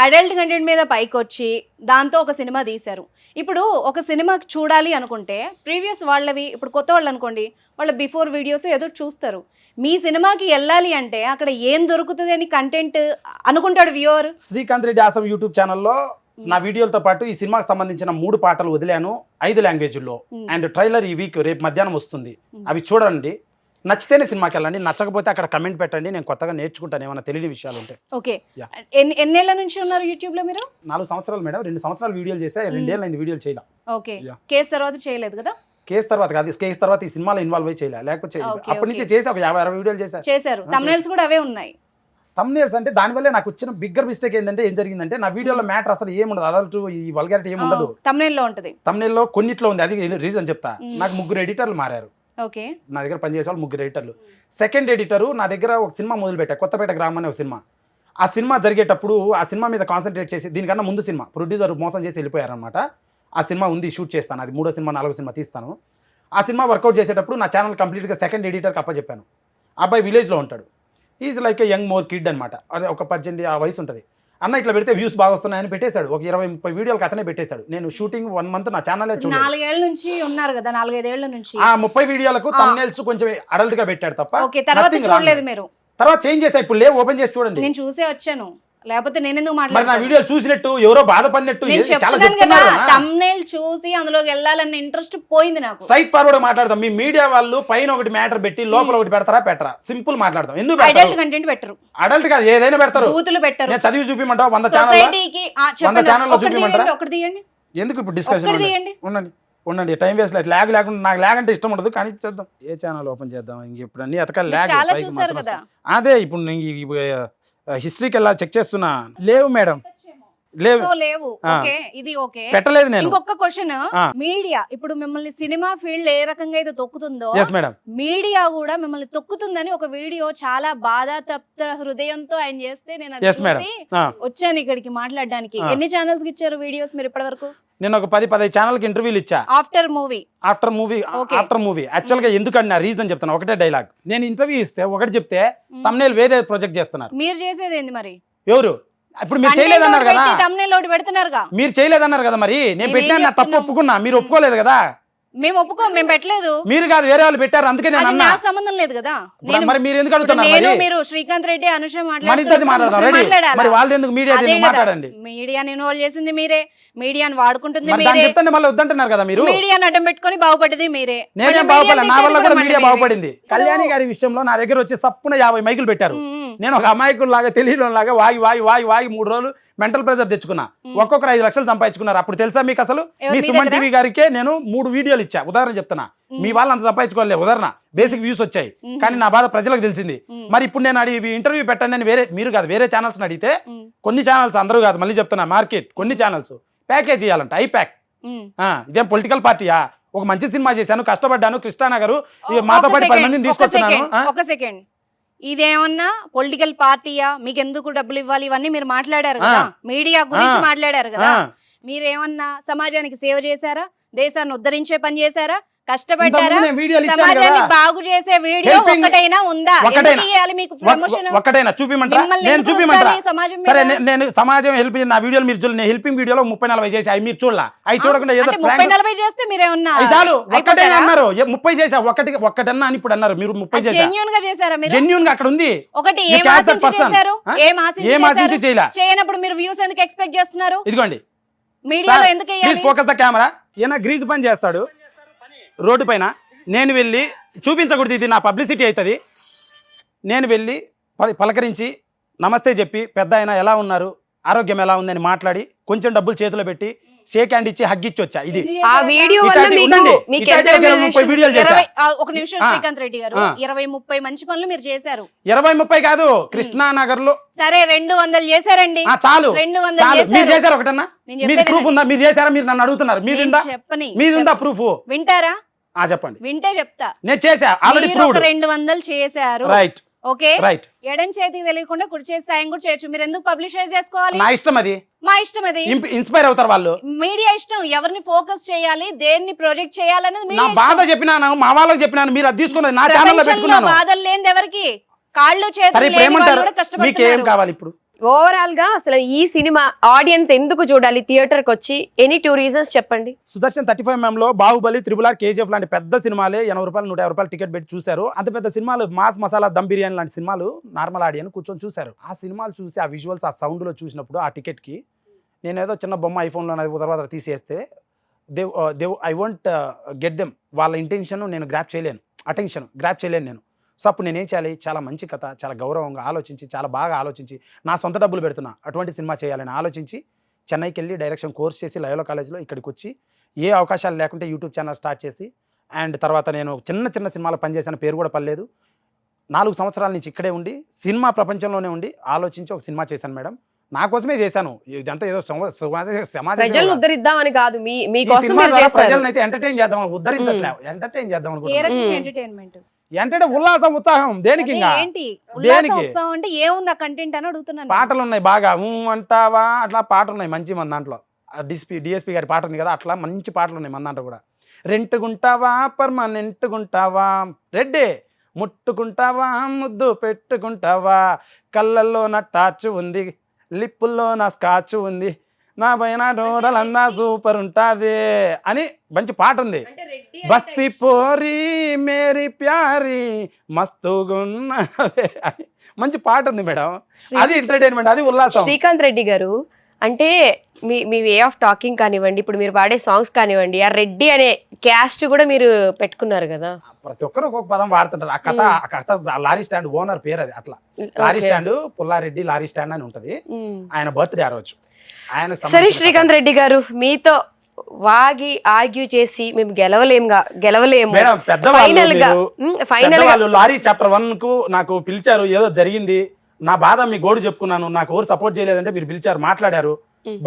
adult content మీద పైకి వచ్చి దాంతో ఒక సినిమా తీశారు. ఇప్పుడు ఒక సినిమా చూడాలి అనుకుంటే ప్రీవియస్ వాళ్ళవి, ఇప్పుడు కొత్త వాళ్ళు అనుకోండి, వాళ్ళ బిఫోర్ వీడియోస్ ఏదో చూస్తారు. మీ సినిమాకి వెళ్ళాలి అంటే అక్కడ ఏం దొరుకుతుంది అని కంటెంట్ అనుకుంటాడు viewer. Srikanth Reddy awesome YouTube ఛానల్లో నా వీడియోలతో పాటు ఈ సినిమాకి సంబంధించిన 3 పాటలు వదిలాను 5 లాంగ్వేజ్ల్లో. అండ్ ట్రైలర్ ఈ వీక్ రేపు మధ్యాహ్నం వస్తుంది. అవి చూడండి, నచ్చితేనే సినిమాకి వెళ్ళండి, నచ్చకపోతే అక్కడ కమెంట్ పెట్టండి, నేను కొత్తగా నేర్చుకుంటాను ఏమైనా తెలియని విషయాలు ఉంటే. ఓకే, ఎన్నేళ్ల నుంచి ఉన్నారు యూట్యూబ్ లో మీరు? 4 సంవత్సరాలు మేడం. 2 సంవత్సరాలు వీడియోలు చేసా, 2 ఏళ్ళు అయింది వీడియోలు చేయాలి. ఓకే, కేసు తర్వాత చేయలేదు కదా? కేసు తర్వాత కాదు, కేసు తర్వాత ఈ సినిమాలో ఇన్వాల్వ్ అయ్యి చేయాలి, లేకపోతే చేయలేదు. అప్పటి నుంచి చేసి ఒక 50-60 వీడియోలు చేశారు. తమ్నెయిల్స్ కూడా అవే ఉన్నాయి. తమ్నెయిల్స్ అంటే దానివల్లే నాకు వచ్చిన బిగ్గర్ మిస్టేక్ ఏంటంటే, ఏం జరిగిందంటే నా వీడియోలో మ్యాటర్ అసలు ఏముండదు, అడల్ట్ ఈ వల్గారిటీ ఏముండదు. తమ్నెయిల్ లో ఉంటది. తమ్నెయిల్లో కొన్నిట్లో ఉంది, అది రీజన్ చెప్తా. నాకు 3 ఎడిటర్లు మారారు. ఓకే, నా దగ్గర పనిచేసే వాళ్ళు 3 ఎడిటర్లు. సెకండ్ ఎడిటరు నా దగ్గర ఒక సినిమా మొదలుపెట్టా, కొత్తపేట గ్రామం అనే ఒక సినిమా. ఆ సినిమా జరిగేటప్పుడు ఆ సినిమా మీద కాన్సన్ట్రేట్ చేసి, దీనికన్నా ముందు సినిమా ప్రొడ్యూసర్ మోసం చేసి వెళ్ళిపోయారనమాట. ఆ సినిమా ఉంది, షూట్ చేస్తాను, అది 3వ సినిమా 4వ సినిమా తీస్తాను. ఆ సినిమా వర్కౌట్ చేసేటప్పుడు నా ఛానల్ కంప్లీట్గా సెకండ్ ఎడిటర్కి అప్పచెప్పాను. అబ్బాయి విలేజ్లో ఉంటాడు, is like A young more kid అనమాట. అదే ఒక 18 ఆ వయసు ఉంటుంది. అన్న ఇట్లా పెడితే వ్యూస్ బాగా వస్తున్నాయని పెట్టేశాడు. ఒక 20-30 వీడియోలకు అతనే పెట్టేశాడు. నేను షూటింగ్ 1 మంత్ నా ఛానలే చూడలేదు. 4 ఏళ్ల నుంచి ఉన్నారు కదా, 4-5 ఏళ్ల నుంచి. ఆ 30 వీడియోలకు తమ్నెయిల్స్ కొంచెం అడల్ట్ గా పెట్టాడు తప్ప. ఓకే, తర్వాత చూడలేదు మీరు? తర్వాత చేంజ్ చేసా, ఇప్పుడు లేవు, ఓపెన్ చేసి చూడండి. నేను చూసే వచ్చాను, లేకపోతే నేను ఎందుకు మరి నా మాట్లాడతాను? వీడియోలు చూసినట్టు ఎవరో బాధపడినట్టు నేను చాలా చెప్తున్నాను కదా, చెప్తున్నారు. తమ్నెయిల్ చూసి అందులోకి వెళ్ళాలన్న ఇంట్రెస్ట్ పోయింది నాకు. స్ట్రైట్ ఫార్వర్డ్ మాట్లాడదాం. మీ మీడియా వాళ్ళు పైన ఒకటి మ్యాటర్ పెట్టి లోపల ఒకటి పెడతారా పెట్టరా? సింపుల్ మాట్లాడదాం. ఎందుకు అడల్ట్ కంటెంట్ పెట్టరు, అడల్ట్ కాదు ఏదైనా పెడతారు. బూతులు పెట్టరు. నేను చదివి చూపిమంటావా 100 సొసైటీకి ఛానల్లో చూపిమంటారా? ఒకటి తీయండి. ఎందుకు ఇప్పుడు డిస్కషన్? ఉండండి, టైం వేస్ట్ లేదు. ల్యాగ్ లేకుండా, నాకు ల్యాగ్ అంటే ఇష్టం ఉండదు, కానీ చేద్దాం. ఏ ఛానల్ ఓపెన్ చేద్దాం? ఇంక ఇప్పుడు అన్ని ఎతకాలి, ల్యాగ్ చాలా చూసారు కదా. అదే ఇప్పుడు హిస్టరీకి వెళ్ళా చెక్ చేస్తున్నా, లేవు మేడం, లేవు. ఓకే, ఇది ఓకే, పెట్టలేదు నేను. ఇంకొక క్వశ్చన్, మీడియా ఇప్పుడు మిమ్మల్ని సినిమా ఫీల్డ్ ఏ రకంగా అయితే తొక్కుతుందో, మీడియా కూడా మిమ్మల్ని తొక్కుతుందని ఒక వీడియో చాలా బాధాతప్త హృదయంతో ఆయన చేస్తే నేను అది చూసి వచ్చాను ఇక్కడికి మాట్లాడడానికి. ఎన్ని ఛానల్స్ కి ఇచ్చారు వీడియోస్ మీరు ఇప్పటి వరకు? నేను ఒక 10-15 ఛానల్కి ఇంటర్వ్యూలు ఇచ్చా. ఆఫ్టర్ మూవీ యాక్చువల్ గా ఎందుకన్నా రీజన్ చెప్తాను, ఒకటే డైలాగ్. నేను ఇంటర్వ్యూ ఇస్తే ఒకటి చెప్తే తమ్నెయిల్ వేరే ప్రొజెక్ట్ చేస్తున్నారు. మీరు చేసేది ఏంది మరి? ఎవరు? ఇప్పుడు మీరు చేయలేదన్నారు కదా, పెడుతున్నారుగా. మీరు చేయలేదన్నారు కదా, మరి నేను పెట్టినా నా తప్పు ఒప్పుకున్నా, మీరు ఒప్పుకోలేదు కదా. మేము మేము పెట్టలేదు. మీరు కాదు, వేరే వాళ్ళు పెట్టారు, అందుకే నేను అన్నా. నా సంబంధం లేదు కదా. మరి మీరు ఎందుకు అడుగుతున్నారు? మీరు శ్రీకాంత్ రెడ్డి, అనుష మరి వాళ్ళు ఎందుకు మీడియా మాట్లాడండి? మీడియాని ఇన్వాల్వ్ చేసింది మీరే, మీడియాని వాడుకుంటుంది మీరే. చెప్తాను మళ్ళీ వద్దంటున్నారు కదా మీరు. మీడియాని అడ్డం పెట్టుకొని బాగుపడింది మీరే. నేనేం బాగుపడలేదు, నా వల్ల కూడా మీడియా బాగుపడింది. కళ్యాణి గారి విషయంలో నా దగ్గర వచ్చి సప్పున 50 మైకులు పెట్టారు. నేను ఒక అమాయకుల్లాగా తెలియలాగా వాగి 3 రోజులు మెంటల్ ప్రెజర్ తెచ్చుకున్నా. ఒక్కొక్కరు 5 లక్షలు సంపాదించుకున్నారు. అప్పుడు తెలుసా మీకు? అసలు మీ సుమన్ టీవీ గారికే నేను 3 వీడియోలు ఇచ్చా. ఉదాహరణ చెప్తున్నా, మీ వాళ్ళు అంత సంపాదించుకోలేదు. ఉదాహరణ బేసిక్ వ్యూస్ వచ్చాయి, కానీ నా బాధ ప్రజలకు తెలిసింది. మరి ఇప్పుడు నేను అడిగి ఇంటర్వ్యూ పెట్టండి అని మీరు కాదు వేరే ఛానల్స్ అడిగితే, కొన్ని ఛానల్స్, అందరూ కాదు మళ్ళీ చెప్తున్నా, మార్కెట్ కొన్ని ఛానల్స్ ప్యాకేజ్ ఇవ్వాలంట, ఐప్యాక్. ఇదేం పొలిటికల్ పార్టీయా? ఒక మంచి సినిమా చేశాను, కష్టపడ్డాను, కృష్ణానగర్ మాతో పాటు 10 మందిని తీసుకొచ్చాను. ఒక సెకండ్, ఇదేమన్నా పొలిటికల్ పార్టీయా? మీకు ఎందుకు డబ్బులు ఇవ్వాలి? ఇవన్నీ మీరు మాట్లాడారు కదా, మీడియా గురించి మాట్లాడారు కదా. మీరేమన్నా సమాజానికి సేవ చేశారా? దేశాన్ని ఉద్ధరించే పని చేశారా? కష్టపడ్డారా? సమాజాన్ని బాగు చేసే వీడియో ఒకటైనా ఉందా? ఒకటైనా చూపిమంటారా? నేను చూపిమంటారా? సరే, నేను సమాజం హెల్ప్ నా వీడియోలు మీరు చూడండి. హెల్పింగ్ వీడియోలో 30-40 చేసి అవి మీరు చూడాల. అవి చూడకుండా ఏదో 30-40 చేస్తే మీరేమన్నా చాలు ఒక్కటైనా అన్నారు. 30 చేసా, ఒకటన్నా అని ఇప్పుడు అన్నారు. మీరు 30 చేశారు. జెన్యూన్ గా చేశారా? మీరు జెన్యూన్ గా అక్కడ ఉంది. ఒకటి ఏం ఆశించి చేయలా? చేయనప్పుడు మీరు వ్యూస్ ఎందుకు ఎక్స్పెక్ట్ చేస్తున్నారు? ఇదిగోండి, మీడియాలో ఎందుకు ప్లీజ్ ఫోకస్ ద కెమెరా. ఈయన గ్రీజ్ పని చేస్తాడు రోడ్డు పైన. నేను వెళ్ళి చూపించకూడదు, ఇది నా పబ్లిసిటీ అవుతుంది. నేను వెళ్ళి పలకరించి నమస్తే చెప్పి, పెద్ద ఆయన ఎలా ఉన్నారు, ఆరోగ్యం ఎలా ఉందని మాట్లాడి, కొంచెం డబ్బులు చేతిలో పెట్టి షేక్ హ్యాండ్ ఇచ్చి హగ్ ఇచ్చి వచ్చా. ఇది ఆ వీడియో వల్ల మీకు 30 వీడియోలు చేశా. ఒక నిమిషం శ్రీకాంత్ రెడ్డి గారు, 20-30 మంచి పనులు మీరు చేశారు. 20-30 కాదు, కృష్ణానగర్ లో సరే 200 చేశారండి. చాలు, 200 మీరు చేశారు. ఒకటన్నా మీకు ప్రూఫ్ ఉందా? మీరు చేశారా? మీరు నన్ను అడుగుతున్నారు. మీదుందా ప్రూఫ్? వింటారా? చెప్పండి. వింటే చెప్తా. నేను చేశా, ఆల్రెడీ ప్రూవ్డ్. 200 చేశారు, రైట్. Okay right. ఎడం చేతికి తెలియకుండా కుడి చేతి సాయం కూడా చేయొచ్చు. మీరు ఎందుకు పబ్లిషైజ్ చేసుకోవాలి? నా ఇష్టం అది. మా ఇష్టం అది. ఇన్స్పైర్ అవుతారు వాళ్ళు. మీడియా ఇష్టం. ఎవరిని ఫోకస్ చేయాలి, దేన్ని ప్రొజెక్ట్ చేయాలనేది నా మీడియా బాధ చెప్పినాను, మా వాళ్ళకి చెప్పినాను, మీరు అది తీసుకున్నది నా ఛానల్లో పెట్టుకున్నాను. బాధలు లేనిది ఎవరికి? కాళ్ళు సరే చేతులు ఇప్పుడు లేని వాళ్ళు ఏమంటారు, కూడా మీకు ఏం కష్టపడుతున్నారు. కావాలి ఇప్పుడు? ఓవరాల్ గా అసలు ఈ సినిమా ఆడియన్స్ ఎందుకు చూడాలి థియేటర్ కి వచ్చి? ఎనీ 2 రీజన్స్ చెప్పండి. సుదర్శన్ 35mm లో బాహుబలి, త్రిబుల్ KGF లాంటి పెద్ద సినిమాలే 80 రూపాయలు 150 రూపాయలు టికెట్ పెట్టి చూశారు. అంత పెద్ద సినిమాలు మాస్ మసాలా దమ్ బిర్యానీ లాంటి సినిమాలు నార్మల్ ఆడియన్ కూర్చొని చూశారు. ఆ సినిమాలు చూసి ఆ విజువల్స్, ఆ సౌండ్ లో చూసినప్పుడు ఆ టికెట్ కి నేను ఏదో చిన్న బొమ్మ ఐఫోన్లో తర్వాత తీసేస్తే ఐ వోంట్ గెట్ దెమ్. వాళ్ళ ఇంటెన్షన్ నేను గ్రాప్ చేయలేను, అటెన్షన్ గ్రాప్ చేయలేను నేను. సో అప్పుడు నేనేం చేయాలి? చాలా మంచి కథ, చాలా గౌరవంగా ఆలోచించి, చాలా బాగా ఆలోచించి, నా సొంత డబ్బులు పెడుతున్నా అటువంటి సినిమా చేయాలని ఆలోచించి చెన్నైకి వెళ్ళి డైరెక్షన్ కోర్స్ చేసి లయోలా కాలేజ్లో ఇక్కడికి వచ్చి ఏ అవకాశాలు లేకుంటే యూట్యూబ్ ఛానల్ స్టార్ట్ చేసి, అండ్ తర్వాత నేను చిన్న చిన్న సినిమాలు పనిచేసిన పేరు కూడా పర్లేదు. 4 సంవత్సరాల నుంచి ఇక్కడే ఉండి సినిమా ప్రపంచంలోనే ఉండి ఆలోచించి ఒక సినిమా చేశాను మేడం. నా కోసమే చేశాను ఇదంతా. ఏదో సమాజం ప్రజలను ఉద్ధరిద్దామని కాదు, మీ కోసం సినిమా మీరు ద్వారా చేస్తారు. ప్రజలను అయితే ఎంటర్టైన్ చేద్దాం, ఉద్ధరించట్లేదు, ఎంటర్టైన్ చేద్దాం ఏ అనుకుంటున్నాను. రకంగా ఎంటర్టైన్మెంట్? ఏంటంటే ఉల్లాసం, ఉత్సాహం. దేనికి? ఇంకా ఏంటి ఉల్లాసం దేనికి? ఉత్సాహం అంటే ఏముంది ఆ కంటెంట్ అని అడుగుతున్నాను. పాటలు ఉన్నాయి బాగా, అంటావా అట్లా పాటలు ఉన్నాయి మంచి మన దాంట్లో. డిఎస్పి గారి పాట ఉంది కదా, అట్లా మంచి పాటలు ఉన్నాయి మన దాంట్లో కూడా. రెంట్గుంటావా పర్మనెంట్గుంటావా, రెడ్డే ముట్టుకుంటావా ముద్దు పెట్టుకుంటావా, కళ్ళల్లో నా టాచ్ ఉంది, లిప్పుల్లో నా స్కాచ్ ఉంది, నా పైన టోటల్ అందా సూపర్ ఉంటుంది అని మంచి పాట ఉంది. బస్తీ పోరి మేరీ ప్యారి మస్తుగున్నవే అని మంచి పాట ఉంది మేడం. అది ఎంటర్టైన్మెంట్, అది ఉల్లాసం. శ్రీకాంత్ రెడ్డి గారు అంటే మీ వే ఆఫ్ టాకింగ్ కానివ్వండి, ఇప్పుడు మీరు పాడే సాంగ్స్ కానివ్వండి, ఆ రెడ్డి అనే క్యాస్ట్ కూడా మీరు పెట్టుకున్నారు కదా. ప్రతి ఒక్కరు ఒక్కొక్క పదం వాడుతుంటారు. ఆ కథ లారీ స్టాండ్ ఓనర్ పేరు అది. అట్లా lorry stand Pulla Reddy lorry stand అని ఉంటది. ఆయన బర్త్డే ఆ రోజు. ఆయన సరే శ్రీకాంత్ రెడ్డి గారు, మీతో వాగి ఆర్గ్యూ చేసి మేము గెలవలేము మేడం. పెద్దవాళ్ళు లారీ చాప్టర్ 1 కు నాకు పిలిచారు, ఏదో జరిగింది, నా బాధ మీ గోడు చెప్పుకున్నాను, నాకు ఎవరు సపోర్ట్ చేయలేదంటే మీరు పిలిచారు, మాట్లాడారు.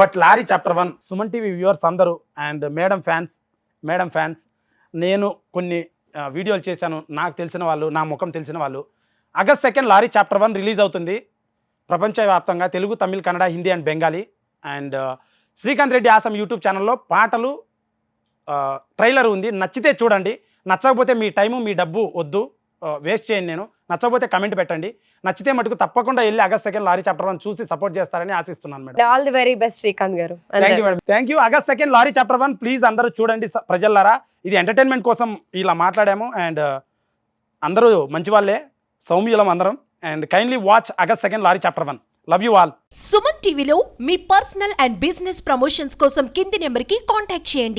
But lorry chapter 1 Suman TV viewers అందరూ అండ్ మేడం ఫ్యాన్స్ నేను కొన్ని వీడియోలు చేశాను, నాకు తెలిసిన వాళ్ళు, నా ముఖం తెలిసిన వాళ్ళు. ఆగస్ట్ 2 లారీ చాప్టర్ 1 రిలీజ్ అవుతుంది ప్రపంచవ్యాప్తంగా, Telugu, Tamil, Kannada, Hindi and Bengali. And Srikanth Reddy awesome YouTube ఛానల్లో పాటలు, ట్రైలర్ ఉంది, నచ్చితే చూడండి. నచ్చకపోతే మీ టైము మీ డబ్బు వద్దు, వేస్ట్ చేయండి. నేను నచ్చకపోతే కమెంట్ పెట్టండి, నచ్చితే మటుకు తప్పకుండా వెళ్ళి ఆగస్ట్ 2 లారీ చాప్టర్ 1 చూసి సపోర్ట్ చేస్తారని ఆశిస్తున్నాను madam. All the very best Srikanth garu. Thank you madam, thank you. August 2 lorry chapter 1 please అందరూ చూడండి ప్రజల్లారా. ఇది ఎంటర్టైన్మెంట్ కోసం ఇలా మాట్లాడాము, అండ్ అందరూ మంచి వాళ్ళే, సౌమ్యులం అందరం. And kindly watch August 2 lorry chapter 1. Love you all. Suman టీవీలో మీ పర్సనల్ అండ్ బిజినెస్ ప్రమోషన్స్ కోసం కింది నెంబర్కి కాంటాక్ట్ చేయండి.